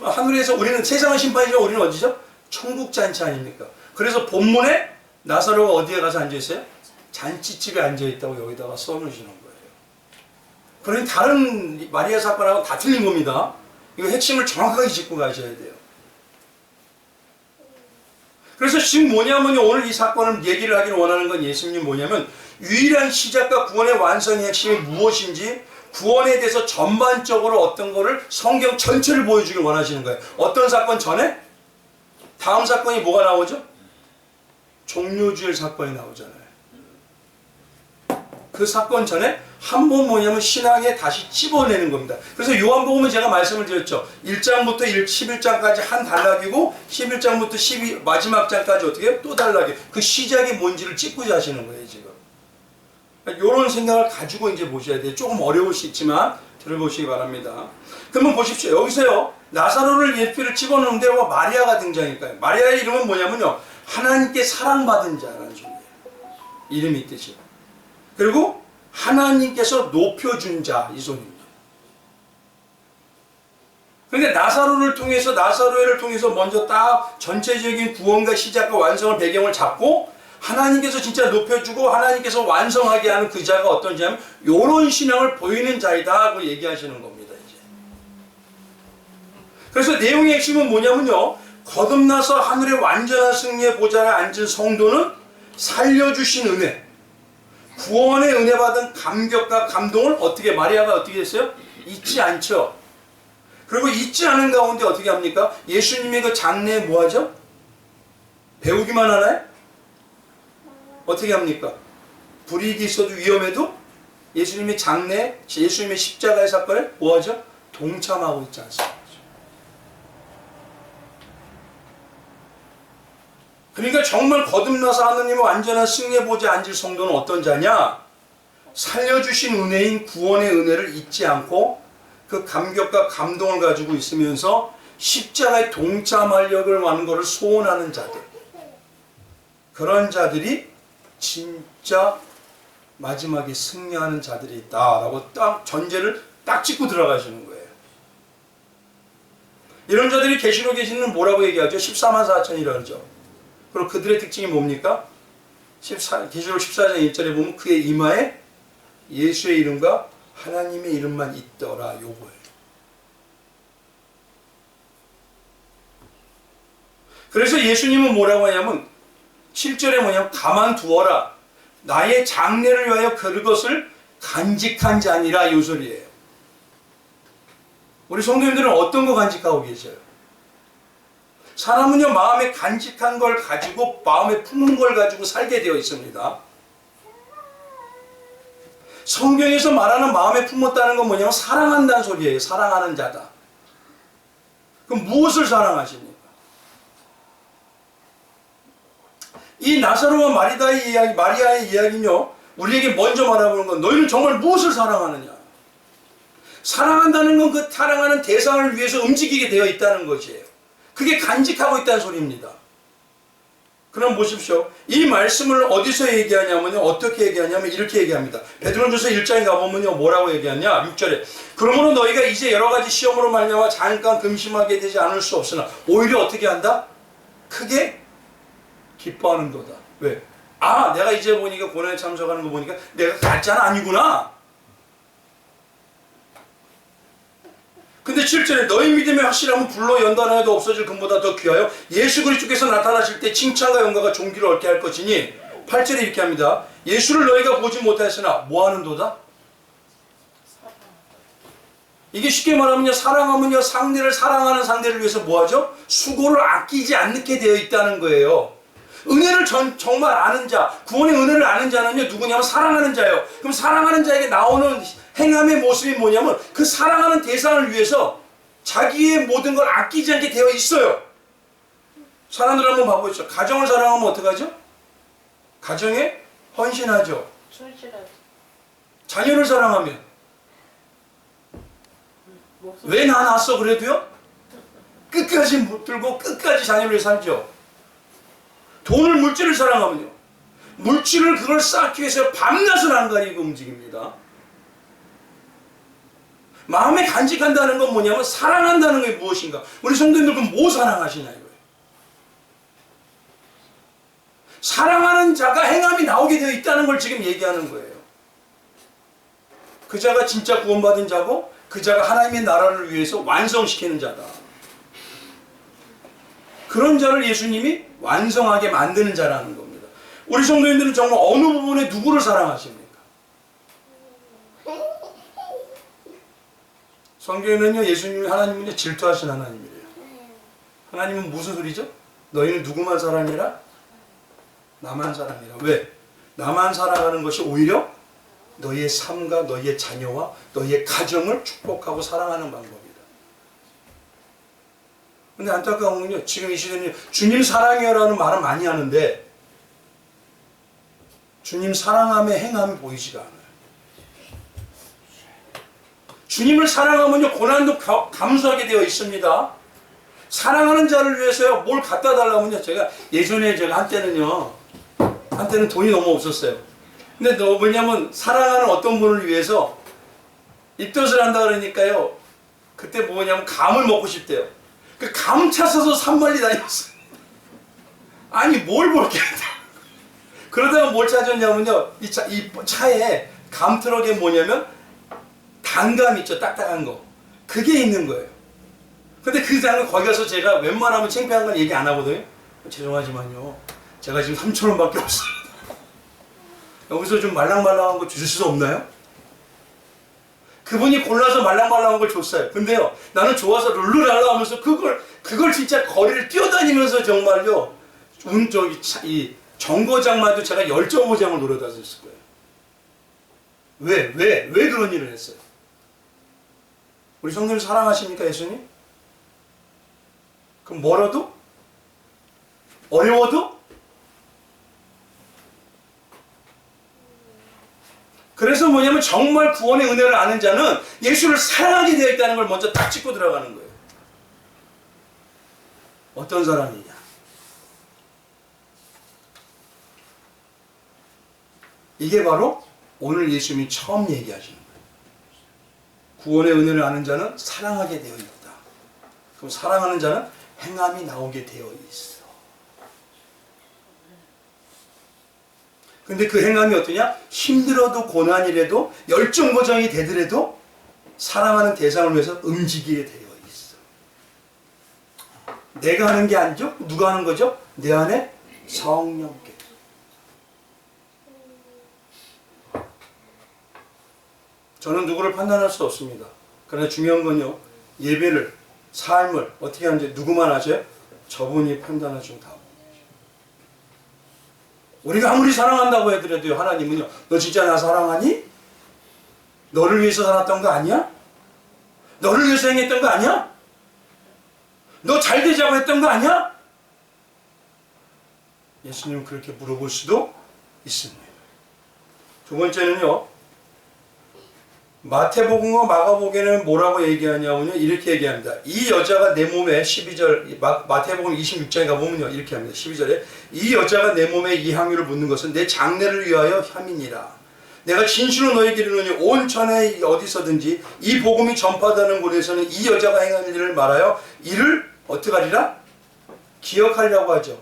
하늘에서 우리는 세상은 심판이지만 우리는 어디죠? 천국 잔치 아닙니까? 그래서 본문에 나사로가 어디에 가서 앉아있어요? 잔치집에 앉아있다고 여기다가 써놓으시는 거예요. 그러니 다른 마리아 사건하고 다 틀린 겁니다. 이거 핵심을 정확하게 짚고 가셔야 돼요. 그래서 지금 뭐냐면요 오늘 이 사건을 얘기를 하기를 원하는 건 예수님 뭐냐면 유일한 시작과 구원의 완성의 핵심이 무엇인지 구원에 대해서 전반적으로 어떤 거를 성경 전체를 보여주길 원하시는 거예요. 어떤 사건 전에? 다음 사건이 뭐가 나오죠? 종료주일 사건이 나오잖아요. 그 사건 전에 한 번 뭐냐면 신앙에 다시 찝어내는 겁니다. 그래서 요한복음은 제가 말씀을 드렸죠. 1장부터 11장까지 한 단락이고 11장부터 마지막 장까지 어떻게 또 단락이에요. 그 시작이 뭔지를 찝고자 하시는 거예요. 지금. 이런 생각을 가지고 이제 보셔야 돼요. 조금 어려울 수 있지만 들어보시기 바랍니다. 그러면 보십시오. 여기서요. 나사로를 예표를 집어넣는데 마리아가 등장할까요? 마리아의 이름은 뭐냐면요. 하나님께 사랑받은 자라는 소리예요. 이름이 뜻이요. 그리고 하나님께서 높여준 자 이 소리입니다. 그러니까 나사로를 통해서 나사로를 통해서 먼저 딱 전체적인 구원과 시작과 완성을 배경을 잡고 하나님께서 진짜 높여주고 하나님께서 완성하게 하는 그 자가 어떤 자냐면 이런 신앙을 보이는 자이다 하고 얘기하시는 겁니다. 이제. 그래서 내용의 핵심은 뭐냐면요. 거듭나서 하늘의 완전한 승리의 보좌에 앉은 성도는 살려주신 은혜, 구원의 은혜 받은 감격과 감동을 어떻게 마리아가 어떻게 했어요? 잊지 않죠. 그리고 잊지 않은 가운데 어떻게 합니까? 예수님의 그 장래에 뭐하죠? 배우기만 하나요? 어떻게 합니까? 불이익이 있어도 위험해도 예수님의 장래, 예수님의 십자가의 사건에 뭐하죠? 동참하고 있지 않습니까? 그러니까 정말 거듭나서 하느님의 완전한 승리의 보좌에 앉을 성도는 어떤 자냐? 살려주신 은혜인 구원의 은혜를 잊지 않고 그 감격과 감동을 가지고 있으면서 십자가에 동참하려고 하는 것을 소원하는 자들. 그런 자들이 진짜 마지막에 승리하는 자들이 있다라고 딱 전제를 딱 짚고 들어가시는 거예요. 이런 자들이 계시록에 계시는 뭐라고 얘기하죠? 14만 4천이라고 그러죠. 그리고 그들의 특징이 뭡니까? 계시록 14장 1절에 보면 그의 이마에 예수의 이름과 하나님의 이름만 있더라 요거예요. 그래서 예수님은 뭐라고 하냐면 7절에 뭐냐면 가만두어라. 나의 장래를 위하여 그것을 간직한 자니라 요 소리예요. 우리 성도님들은 어떤 거 간직하고 계세요? 사람은요 마음에 간직한 걸 가지고 마음에 품은 걸 가지고 살게 되어 있습니다. 성경에서 말하는 마음에 품었다는 건 뭐냐면 사랑한다는 소리예요. 사랑하는 자다. 그럼 무엇을 사랑하십니까? 이 나사로와 마리다의 이야기, 마리아의 이야기는요 우리에게 먼저 말해보는 건 너희는 정말 무엇을 사랑하느냐. 사랑한다는 건 그 사랑하는 대상을 위해서 움직이게 되어 있다는 것이에요. 그게 간직하고 있다는 소리입니다. 그럼 보십시오. 이 말씀을 어디서 얘기하냐면요. 어떻게 얘기하냐면 이렇게 얘기합니다. 베드로전서 1장에 가보면요. 뭐라고 얘기하냐. 6절에 그러므로 너희가 이제 여러 가지 시험으로 말미암아 잠깐 금심하게 되지 않을 수 없으나 오히려 어떻게 한다? 크게 기뻐하는도다. 왜? 아 내가 이제 보니까 고난에 참석하는 거 보니까 내가 가짜는 아니구나. 근데 7절에 너희 믿음의 확실함은 불로 연단하여도 없어질 금보다 더 귀하여 예수 그리스도께서 나타나실 때 칭찬과 영광과 존귀를 얻게 할 것이니 8절에 이렇게 합니다. 예수를 너희가 보지 못하였으나 뭐하는도다? 이게 쉽게 말하면요. 사랑하면요. 상대를 사랑하는 상대를 위해서 뭐하죠? 수고를 아끼지 않게 되어 있다는 거예요. 은혜를 정말 아는 자, 구원의 은혜를 아는 자는요. 누구냐면 사랑하는 자예요. 그럼 사랑하는 자에게 나오는 행함의 모습이 뭐냐면 그 사랑하는 대상을 위해서 자기의 모든 걸 아끼지 않게 되어 있어요. 사람들 한번 봐보시죠. 가정을 사랑하면 어떡하죠? 가정에 헌신하죠. 충실하지. 자녀를 사랑하면 왜 나 낳았어 그래도요? 끝까지 못 들고 끝까지 자녀를 위해 살죠. 돈을 물질을 사랑하면요. 물질을 그걸 쌓기 위해서 밤낮을 안 가리고 움직입니다. 마음에 간직한다는 건 뭐냐면 사랑한다는 게 무엇인가? 우리 성도님들 그럼 뭐 사랑하시냐 이거예요. 사랑하는 자가 행함이 나오게 되어 있다는 걸 지금 얘기하는 거예요. 그 자가 진짜 구원받은 자고 그 자가 하나님의 나라를 위해서 완성시키는 자다. 그런 자를 예수님이 완성하게 만드는 자라는 겁니다. 우리 성도님들은 정말 어느 부분에 누구를 사랑하십니까? 성경에는요 예수님이 하나님은요 질투하신 하나님이래요. 하나님은 무슨 소리죠? 너희는 누구만 사랑해라? 나만 사랑해라. 왜? 나만 사랑하는 것이 오히려 너희의 삶과 너희의 자녀와 너희의 가정을 축복하고 사랑하는 방법이다. 근데 안타까운 건요 지금 이 시대는 주님 사랑해요라는 말은 많이 하는데 주님 사랑함의 행함이 보이지가 않아요. 주님을 사랑하면요 고난도 감수하게 되어 있습니다. 사랑하는 자를 위해서요 뭘 갖다 달라면요 제가 예전에 제가 한때는 돈이 너무 없었어요. 근데 뭐냐면 사랑하는 어떤 분을 위해서 입덧을 한다 그러니까요 그때 뭐냐면 감을 먹고 싶대요. 그 감 찾아서 산만리 다녔어요. 아니 뭘 볼게 그러다가 뭘 찾았냐면요 이 차에 감 트럭에 뭐냐면 단감 있죠. 딱딱한 거. 그게 있는 거예요. 근데 그 장은 거기 가서 제가 웬만하면 창피한 건 얘기 안 하거든요. 죄송하지만요. 제가 지금 3,000원밖에 없어요. 여기서 좀 말랑말랑한 거 주실 수 없나요? 그분이 골라서 말랑말랑한 걸 줬어요. 근데요. 나는 좋아서 룰루랄라 하면서 그걸 진짜 거리를 뛰어다니면서 정말요. 이 정거장마도 제가 10.5장을 노려다녔을 거예요. 왜 그런 일을 했어요? 우리 성도님 사랑하십니까 예수님? 그럼 멀어도? 어려워도? 그래서 뭐냐면 정말 구원의 은혜를 아는 자는 예수를 사랑하게 되어 있다는 걸 먼저 딱 짚고 들어가는 거예요. 어떤 사람이냐? 이게 바로 오늘 예수님이 처음 얘기하시는 거예요. 구원의 은혜를 아는 자는 사랑하게 되어 있다. 그럼 사랑하는 자는 행함이 나오게 되어 있어. 근데 그 행함이 어떠냐? 힘들어도 고난이라도 열정고정이 되더라도 사랑하는 대상을 위해서 움직이게 되어 있어. 내가 하는 게 아니죠? 누가 하는 거죠? 내 안에 성령께서. 저는 누구를 판단할 수 없습니다. 그러나 중요한 건요, 예배를, 삶을 어떻게 하는지 누구만 아세요? 저분이 판단하시면 다. 우리가 아무리 사랑한다고 해더라도요, 하나님은요, 너 진짜 나 사랑하니? 너를 위해서 살았던 거 아니야? 너를 위해서 행했던 거 아니야? 너 잘 되자고 했던 거 아니야? 예수님은 그렇게 물어볼 수도 있습니다. 두 번째는요, 마태복음과 마가복음에는 뭐라고 얘기하냐면요, 이렇게 얘기합니다. 이 여자가 내 몸에 12절, 마태복음 26장에 가보면요, 이렇게 합니다. 12절에 이 여자가 내 몸에 이 향유를 붓는 것은 내 장례를 위하여 함이니라. 내가 진실로 너에게 이르노니 온 천하에 어디서든지 이 복음이 전파되는 곳에서는 이 여자가 행한 일을 말하여 이를 어떻게 하리라? 기억하리라고 하죠.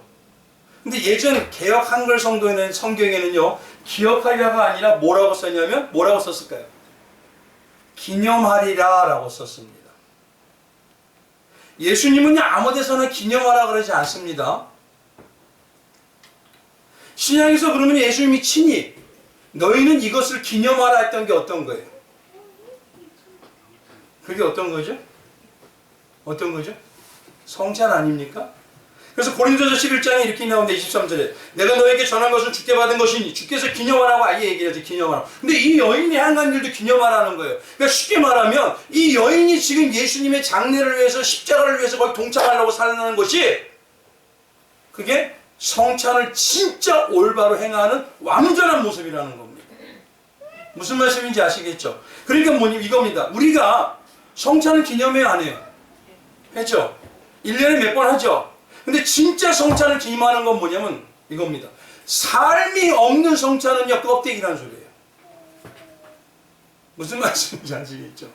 근데 예전 개역 한글 성도에는 성경에는요, 기억하리라가 아니라 뭐라고 썼냐면 뭐라고 썼을까요? 기념하리라 라고 썼습니다. 예수님은 아무 데서나 기념하라 그러지 않습니다. 신약에서 그러면 예수님이 친히 너희는 이것을 기념하라 했던 게 어떤 거예요? 그게 어떤 거죠? 어떤 거죠? 성찬 아닙니까? 그래서 고린도서 11장에 이렇게 나오는데 23절에 내가 너에게 전한 것은 주께 받은 것이니 주께서 기념하라고 아예 얘기하지. 기념하라고. 근데 이 여인이 행한 일도 기념하라는 거예요. 그러니까 쉽게 말하면 이 여인이 지금 예수님의 장례를 위해서 십자가를 위해서 거기 동참하려고 살아나는 것이 그게 성찬을 진짜 올바로 행하는 완전한 모습이라는 겁니다. 무슨 말씀인지 아시겠죠? 그러니까 뭐니 이겁니다. 우리가 성찬을 기념해야 안 해요? 했죠? 1년에 몇 번 하죠? 근데 진짜 성찬을 기념하는 건 뭐냐면 이겁니다. 삶이 없는 성찬은요, 껍데기라는 소리예요. 무슨 말씀인지 아시겠죠?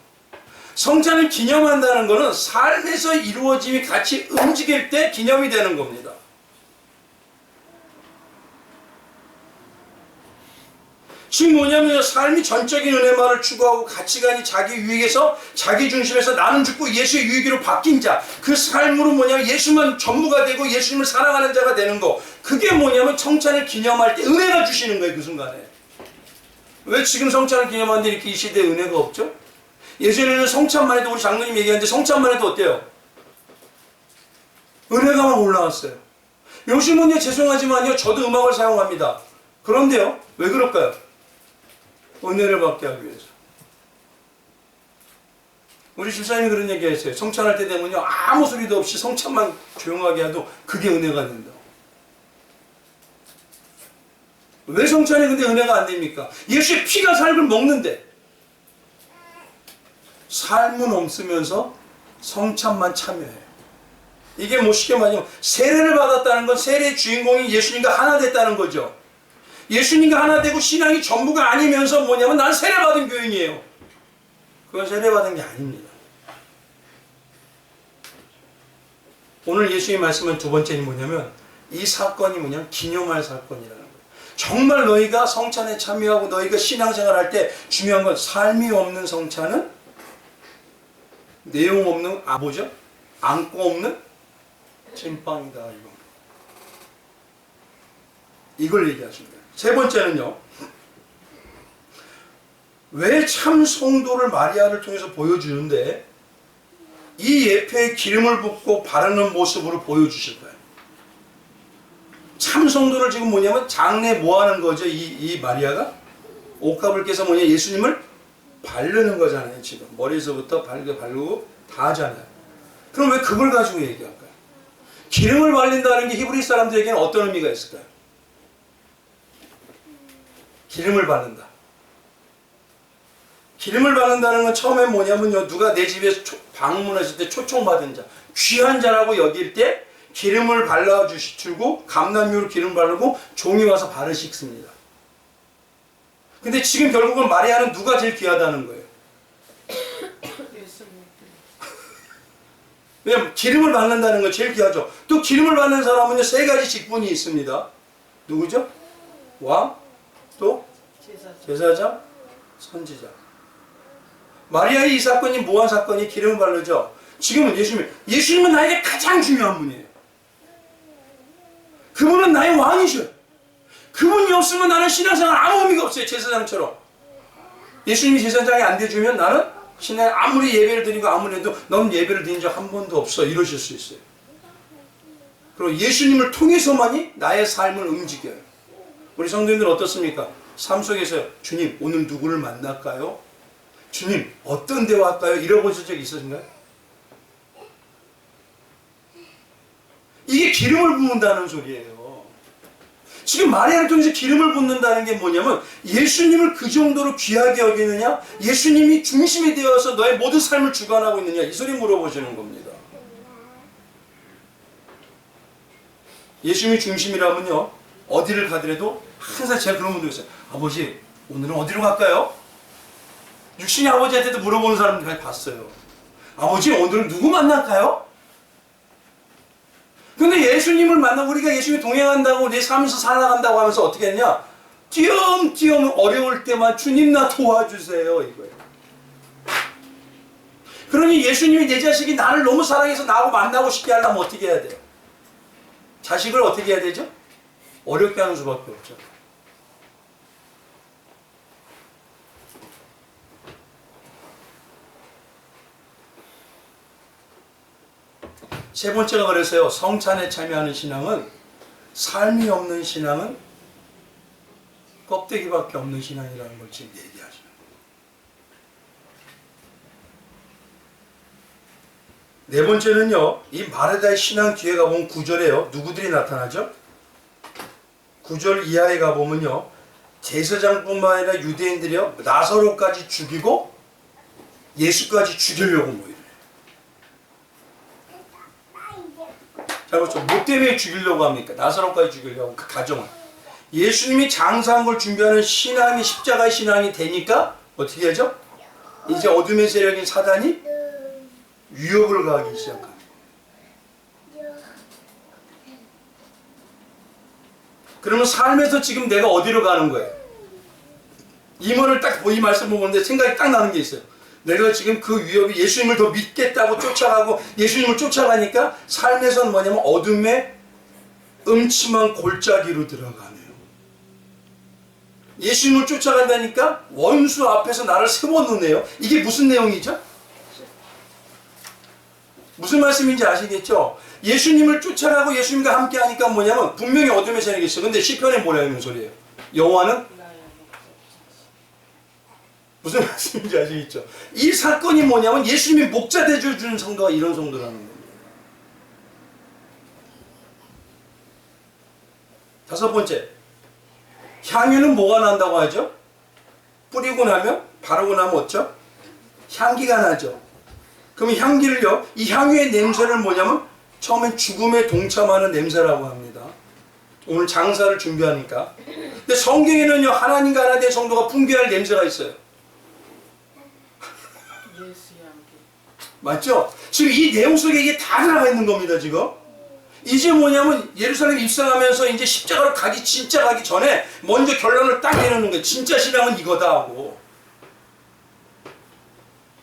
성찬을 기념한다는 것은 삶에서 이루어짐이 같이 움직일 때 기념이 되는 겁니다. 지금 뭐냐면 삶이 전적인 은혜만을 추구하고 가치관이 자기 유익에서 자기 중심에서 나는 죽고 예수의 유익으로 바뀐 자, 그 삶으로 뭐냐면 예수만 전부가 되고 예수님을 사랑하는 자가 되는 거, 그게 뭐냐면 성찬을 기념할 때 은혜가 주시는 거예요. 그 순간에. 왜 지금 성찬을 기념하는데 이렇게 이 시대에 은혜가 없죠? 예전에는 성찬만 해도 우리 장로님 얘기하는데 성찬만 해도 어때요? 은혜가 막 올라왔어요. 요즘은요, 죄송하지만요, 저도 음악을 사용합니다. 그런데요, 왜 그럴까요? 은혜를 받게 하기 위해서. 우리 집사님이 그런 얘기 했어요. 성찬할 때 되면요, 아무 소리도 없이 성찬만 조용하게 해도 그게 은혜가 된다. 왜 성찬이 근데 은혜가 안 됩니까? 예수의 피가 삶을 먹는데 삶은 없으면서 성찬만 참여해요. 이게 뭐 쉽게 말하면 세례를 받았다는 건 세례의 주인공이 예수님과 하나 됐다는 거죠. 예수님과 하나 되고 신앙이 전부가 아니면서 뭐냐면 난 세례받은 교인이에요. 그건 세례받은 게 아닙니다. 오늘 예수님이 말씀한 두 번째는 뭐냐면 이 사건이 뭐냐면 기념할 사건이라는 거예요. 정말 너희가 성찬에 참여하고 너희가 신앙생활 할 때 중요한 건 삶이 없는 성찬은 내용 없는 뭐죠? 안고 없는 찐빵이다. 이걸 얘기하십니다. 세 번째는요, 왜 참 성도를 마리아를 통해서 보여주는데 이 예표에 기름을 붓고 바르는 모습으로 보여주실 거예요. 참 성도를 지금 뭐냐면 장래 뭐 하는 거죠? 이 마리아가 옥합을 깨서 뭐냐, 예수님을 바르는 거잖아요. 지금 머리에서부터 바르고 다 하잖아요. 그럼 왜 그걸 가지고 얘기할까요? 기름을 발린다는 게 히브리 사람들에게는 어떤 의미가 있을까요? 기름을 바른다. 기름을 바른다는 건 처음에 뭐냐면요, 누가 내 집에 방문했을 때 초청받은 자, 귀한 자라고 여길 때 기름을 발라주시고 감람유로 기름 바르고 종이 와서 발을 씻습니다. 근데 지금 결국은 마리아는 누가 제일 귀하다는 거예요? 예수님. 왜냐면 기름을 바른다는 건 제일 귀하죠. 또 기름을 바르는 사람은요, 세 가지 직분이 있습니다. 누구죠? 왕, 제사장, 선지자. 마리아의 이 사건이 뭐한 사건이 기름을 바르죠. 지금은 예수님은 나에게 가장 중요한 분이에요. 그분은 나의 왕이셔요. 그분이 없으면 나는 신앙생활 아무 의미가 없어요. 제사장처럼. 예수님이 제사장이 안 돼주면 나는 신앙 아무리 예배를 드리고 아무리 해도 넌 예배를 드린 적 한 번도 없어. 이러실 수 있어요. 그리고 예수님을 통해서만이 나의 삶을 움직여요. 우리 성도님들 어떻습니까? 삶 속에서 주님 오늘 누구를 만날까요? 주님 어떤 대화할까요? 잃어보신 적 있으신가요? 이게 기름을 부은다는 소리예요. 지금 마리아를 통해서 기름을 붓는다는 게 뭐냐면 예수님을 그 정도로 귀하게 여기느냐? 예수님이 중심이 되어서 너의 모든 삶을 주관하고 있느냐? 이 소리 물어보시는 겁니다. 예수님이 중심이라면요 어디를 가더라도 항상 제가 그런 분들 있어요. 아버지 오늘은 어디로 갈까요? 육신의 아버지한테도 물어보는 사람들 많이 봤어요. 아버지 오늘은 누구 만날까요? 근데 예수님을 만나고 우리가 예수님이 동행한다고 내 삶에서 살아간다고 하면서 어떻게 했냐? 띄엄띄엄 어려울 때만 주님 나 도와주세요 이거예요. 그러니 예수님이 내 자식이 나를 너무 사랑해서 나하고 만나고 싶게 하려면 어떻게 해야 돼요? 자식을 어떻게 해야 되죠? 어렵게 하는 수밖에 없죠. 세 번째가 그랬어요. 성찬에 참여하는 신앙은 삶이 없는 신앙은 껍데기밖에 없는 신앙이라는 걸 지금 얘기하시는 거예요. 네 번째는요. 이 마르다의 신앙 뒤에 가보면 9절에요. 누구들이 나타나죠? 9절 이하에 가보면요. 제사장뿐만 아니라 유대인들이요. 나사로까지 죽이고 예수까지 죽이려고 모여요. 자, 그렇죠. 뭐 때문에 죽이려고 합니까? 나사로까지 죽이려고 그 가정을. 예수님이 장사한 걸 준비하는 신앙이 십자가의 신앙이 되니까 어떻게 하죠? 이제 어둠의 세력인 사단이 위협을 가하기 시작합니다. 그러면 삶에서 지금 내가 어디로 가는 거예요? 이 말을 딱 이 말씀 보는데 생각이 딱 나는 게 있어요. 내가 지금 그 위협이 예수님을 더 믿겠다고 쫓아가고 예수님을 쫓아가니까 삶에서는 뭐냐면 어둠의 음침한 골짜기로 들어가네요. 예수님을 쫓아간다니까 원수 앞에서 나를 세워놓네요. 이게 무슨 내용이죠? 무슨 말씀인지 아시겠죠? 예수님을 쫓아가고 예수님과 함께 하니까 뭐냐면 분명히 어둠의 세력이 있어요. 근데 시편에 뭐라 하는 소리예요? 여호와는 무슨 말씀인지 아시겠죠? 이 사건이 뭐냐면 예수님이 목자 되어주는 성도가 이런 성도라는 겁니다. 다섯 번째, 향유는 뭐가 난다고 하죠? 뿌리고 나면, 바르고 나면 어쩌? 향기가 나죠. 그럼 향기를요, 이 향유의 냄새를 뭐냐면 처음엔 죽음에 동참하는 냄새라고 합니다. 오늘 장사를 준비하니까. 근데 성경에는요, 하나님과 하나 된 성도가 풍기할 냄새가 있어요. 맞죠? 지금 이 내용 속에 이게 다 들어가 있는 겁니다, 지금. 이제 뭐냐면 예루살렘 입성하면서 이제 십자가로 진짜 가기 전에 먼저 결론을 딱 내놓는 거예요. 진짜 신앙은 이거다 하고.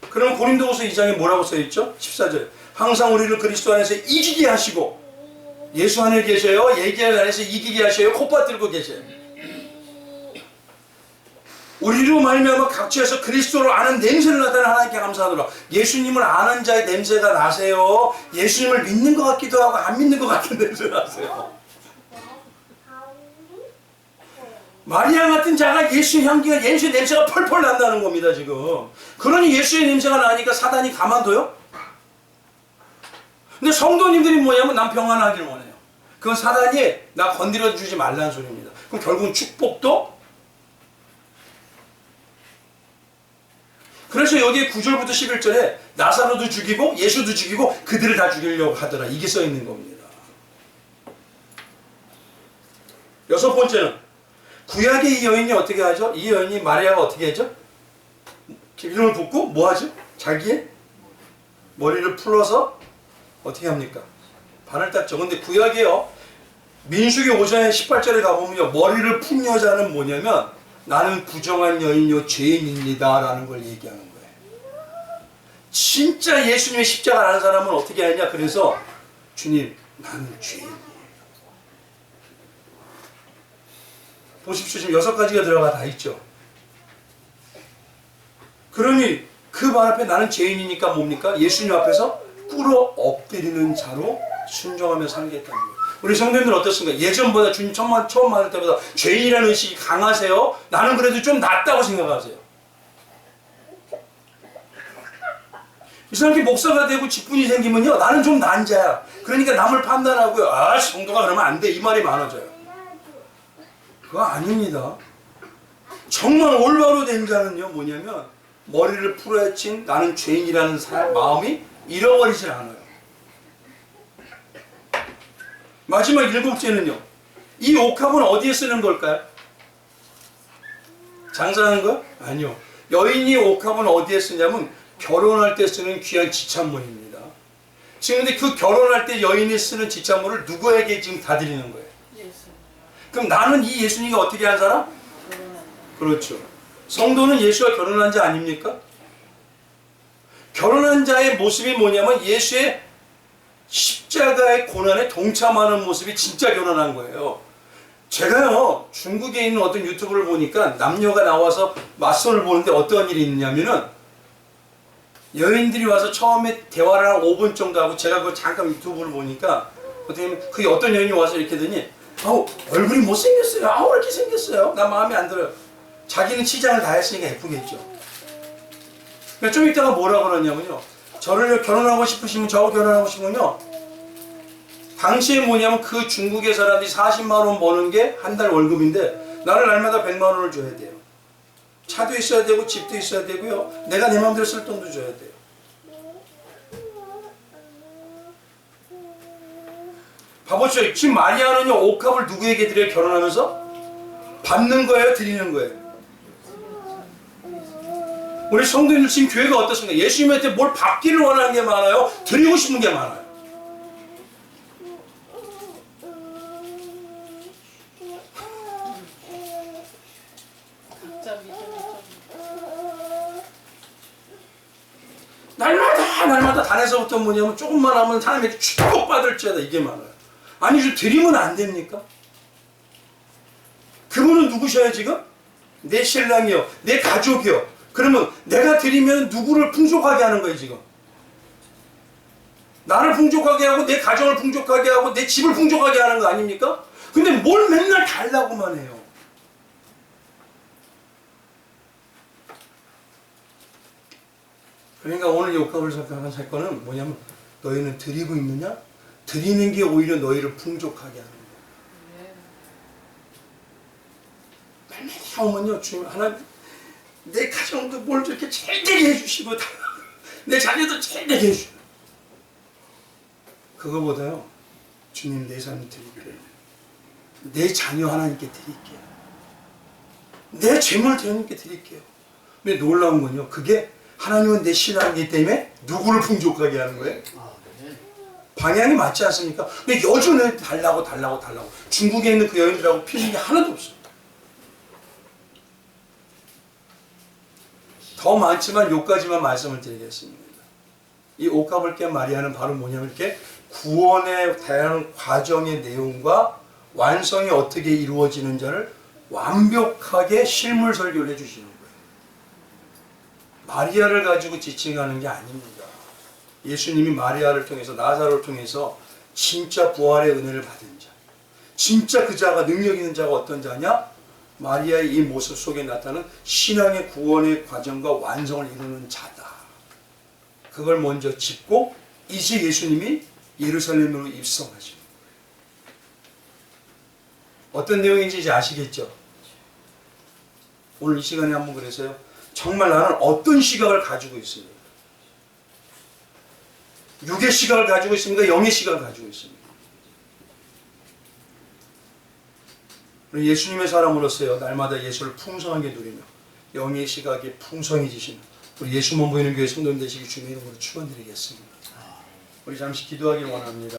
그러면 고린도후서 2장에 뭐라고 써있죠? 14절. 항상 우리를 그리스도 안에서 이기게 하시고 예수 안에 계셔요. 얘기할 안에서 이기게 하셔요. 콧받들고 계셔요. 우리로 말미암아 각처에서 그리스도를 아는 냄새를 나타내는 하나님께 감사하노라. 예수님을 아는 자의 냄새가 나세요. 예수님을 믿는 것 같기도 하고 안 믿는 것 같은 냄새가 나세요. 마리아 같은 자가 예수의 향기가 예수의 냄새가 펄펄 난다는 겁니다 지금. 그러니 예수의 냄새가 나니까 사단이 가만둬요? 근데 성도님들이 뭐냐면 난 평안하길 원해요. 그건 사단이 나 건드려 주지 말라는 소리입니다. 그럼 결국은 축복도. 그래서 여기에 9절부터 11절에 나사로도 죽이고 예수도 죽이고 그들을 다 죽이려고 하더라. 이게 써 있는 겁니다. 여섯 번째는 구약의 이 여인이 어떻게 하죠? 이 여인이 마리아가 어떻게 하죠? 기름을 붓고 뭐 하죠? 자기의 머리를 풀어서 어떻게 합니까? 발을 닦죠. 근데 구약이요. 민수기 5장의 18절에 가보면요. 머리를 푼 여자는 뭐냐면 나는 부정한 여인요 죄인입니다 라는 걸 얘기하는 거예요. 진짜 예수님의 십자가를 아는 사람은 어떻게 하냐? 그래서 주님 나는 죄인이에요. 보십시오. 지금 6가지가 들어가 다 있죠. 그러니 그 말 앞에 나는 죄인이니까 뭡니까? 예수님 앞에서 꿇어 엎드리는 자로 순종하며 살겠다는 거예요. 우리 성도님들 어떻습니까? 예전보다 주님 처음 만날 때보다 죄인이라는 의식이 강하세요? 나는 그래도 좀 낫다고 생각하세요? 이상하게 목사가 되고 직분이 생기면요, 나는 좀 난 자야. 그러니까 남을 판단하고요, 아 성도가 그러면 안 돼, 이 말이 많아져요. 그거 아닙니다. 정말 올바로 된 자는요 뭐냐면 머리를 풀어헤친 나는 죄인이라는 마음이 잃어버리질 않아요. 마지막 7째는요, 이 옥합은 어디에 쓰는 걸까요? 장사하는 거? 아니요. 여인이 옥합은 어디에 쓰냐면 결혼할 때 쓰는 귀한 지참물입니다. 지금 근데 그 결혼할 때 여인이 쓰는 지참물을 누구에게 지금 다 드리는 거예요? 예수님. 그럼 나는 이 예수님이 어떻게 한 사람? 결혼한다. 그렇죠. 성도는 예수와 결혼한 자 아닙니까? 결혼한 자의 모습이 뭐냐면 예수의 십자가의 고난에 동참하는 모습이 진짜 결혼한 거예요. 제가요 중국에 있는 어떤 유튜브를 보니까 남녀가 나와서 맞선을 보는데 어떤 일이 있냐면은 여인들이 와서 처음에 대화를 한 5분 정도 하고 제가 그 잠깐 유튜브를 보니까 그게 어떤 여인이 와서 이렇게 하더니 아우 얼굴이 못생겼어요. 아우 이렇게 생겼어요. 나 마음에 안 들어요. 자기는 치장을 다 했으니까 예쁘겠죠. 그러니까 좀 이따가 뭐라 그러냐면요, 저를 결혼하고 싶으시면 저하고 결혼하고 싶으면요, 당시에 뭐냐면 그 중국의 사람들이 40만 원 버는 게 한 달 월급인데 나는 날마다 100만 원을 줘야 돼요. 차도 있어야 되고 집도 있어야 되고요, 내가 내 마음대로 쓸 돈도 줘야 돼요. 봐보죠. 지금 마리아는요 옥합을 누구에게 드려요? 결혼하면서? 받는 거예요? 드리는 거예요? 우리 성도님들 지금 교회가 어떻습니까? 예수님한테 뭘 받기를 원하는 게 많아요? 드리고 싶은 게 많아요. 각자 믿음이 좀 날마다 단에서부터 뭐냐면 조금만 하면 하나님에게 축복받을지어다, 이게 많아요. 아니 좀 드리면 안 됩니까? 그분은 누구셔요 지금? 내 신랑이요, 내 가족이요. 그러면 내가 드리면 누구를 풍족하게 하는 거예요 지금? 나를 풍족하게 하고 내 가정을 풍족하게 하고 내 집을 풍족하게 하는 거 아닙니까? 근데 뭘 맨날 달라고만 해요. 그러니까 오늘 이 옥합을 설명한 사건은 뭐냐면 너희는 드리고 있느냐? 드리는 게 오히려 너희를 풍족하게 하는 거예요. 날마다 오면요, 주님 하나님 내 가정도 뭘 저렇게 잘되게 해주시고 내 자녀도 잘되게 해주시고, 그거보다요 주님 내 삶 드릴게요, 내 자녀 하나님께 드릴게요, 내 재물 하나님께 드릴게요. 근데 놀라운 건요, 그게 하나님은 내 신앙이기 때문에 누구를 풍족하게 하는 거예요? 방향이 맞지 않습니까? 근데 여전히 달라고 중국에 있는 그 여인들하고 피는 게 하나도 없어요. 더 많지만 요까지만 말씀을 드리겠습니다. 이 옥합을 깬 마리아는 바로 뭐냐면 이렇게 구원에 대한 과정의 내용과 완성이 어떻게 이루어지는지를 완벽하게 실물 설교를 해주시는 거예요. 마리아를 가지고 지칭하는 게 아닙니다. 예수님이 마리아를 통해서, 나사로를 통해서 진짜 부활의 은혜를 받은 자, 진짜 그 자가, 능력 있는 자가 어떤 자냐? 마리아의 이 모습 속에 나타나는 신앙의 구원의 과정과 완성을 이루는 자다. 그걸 먼저 짚고 이제 예수님이 예루살렘으로 입성하시는 거예요. 어떤 내용인지 이제 아시겠죠? 오늘 이 시간에 한번 그래서요, 정말 나는 어떤 시각을 가지고 있습니까? 육의 시각을 가지고 있습니까? 영의 시각을 가지고 있습니까? 우리 예수님의 사람으로서요, 날마다 예수를 풍성하게 누리며 영의 시각이 풍성해지시는 우리 예수만 보이는 교회 성도님 되시기 주님의 이름으로 축원드리겠습니다. 우리 잠시 기도하기를 원합니다.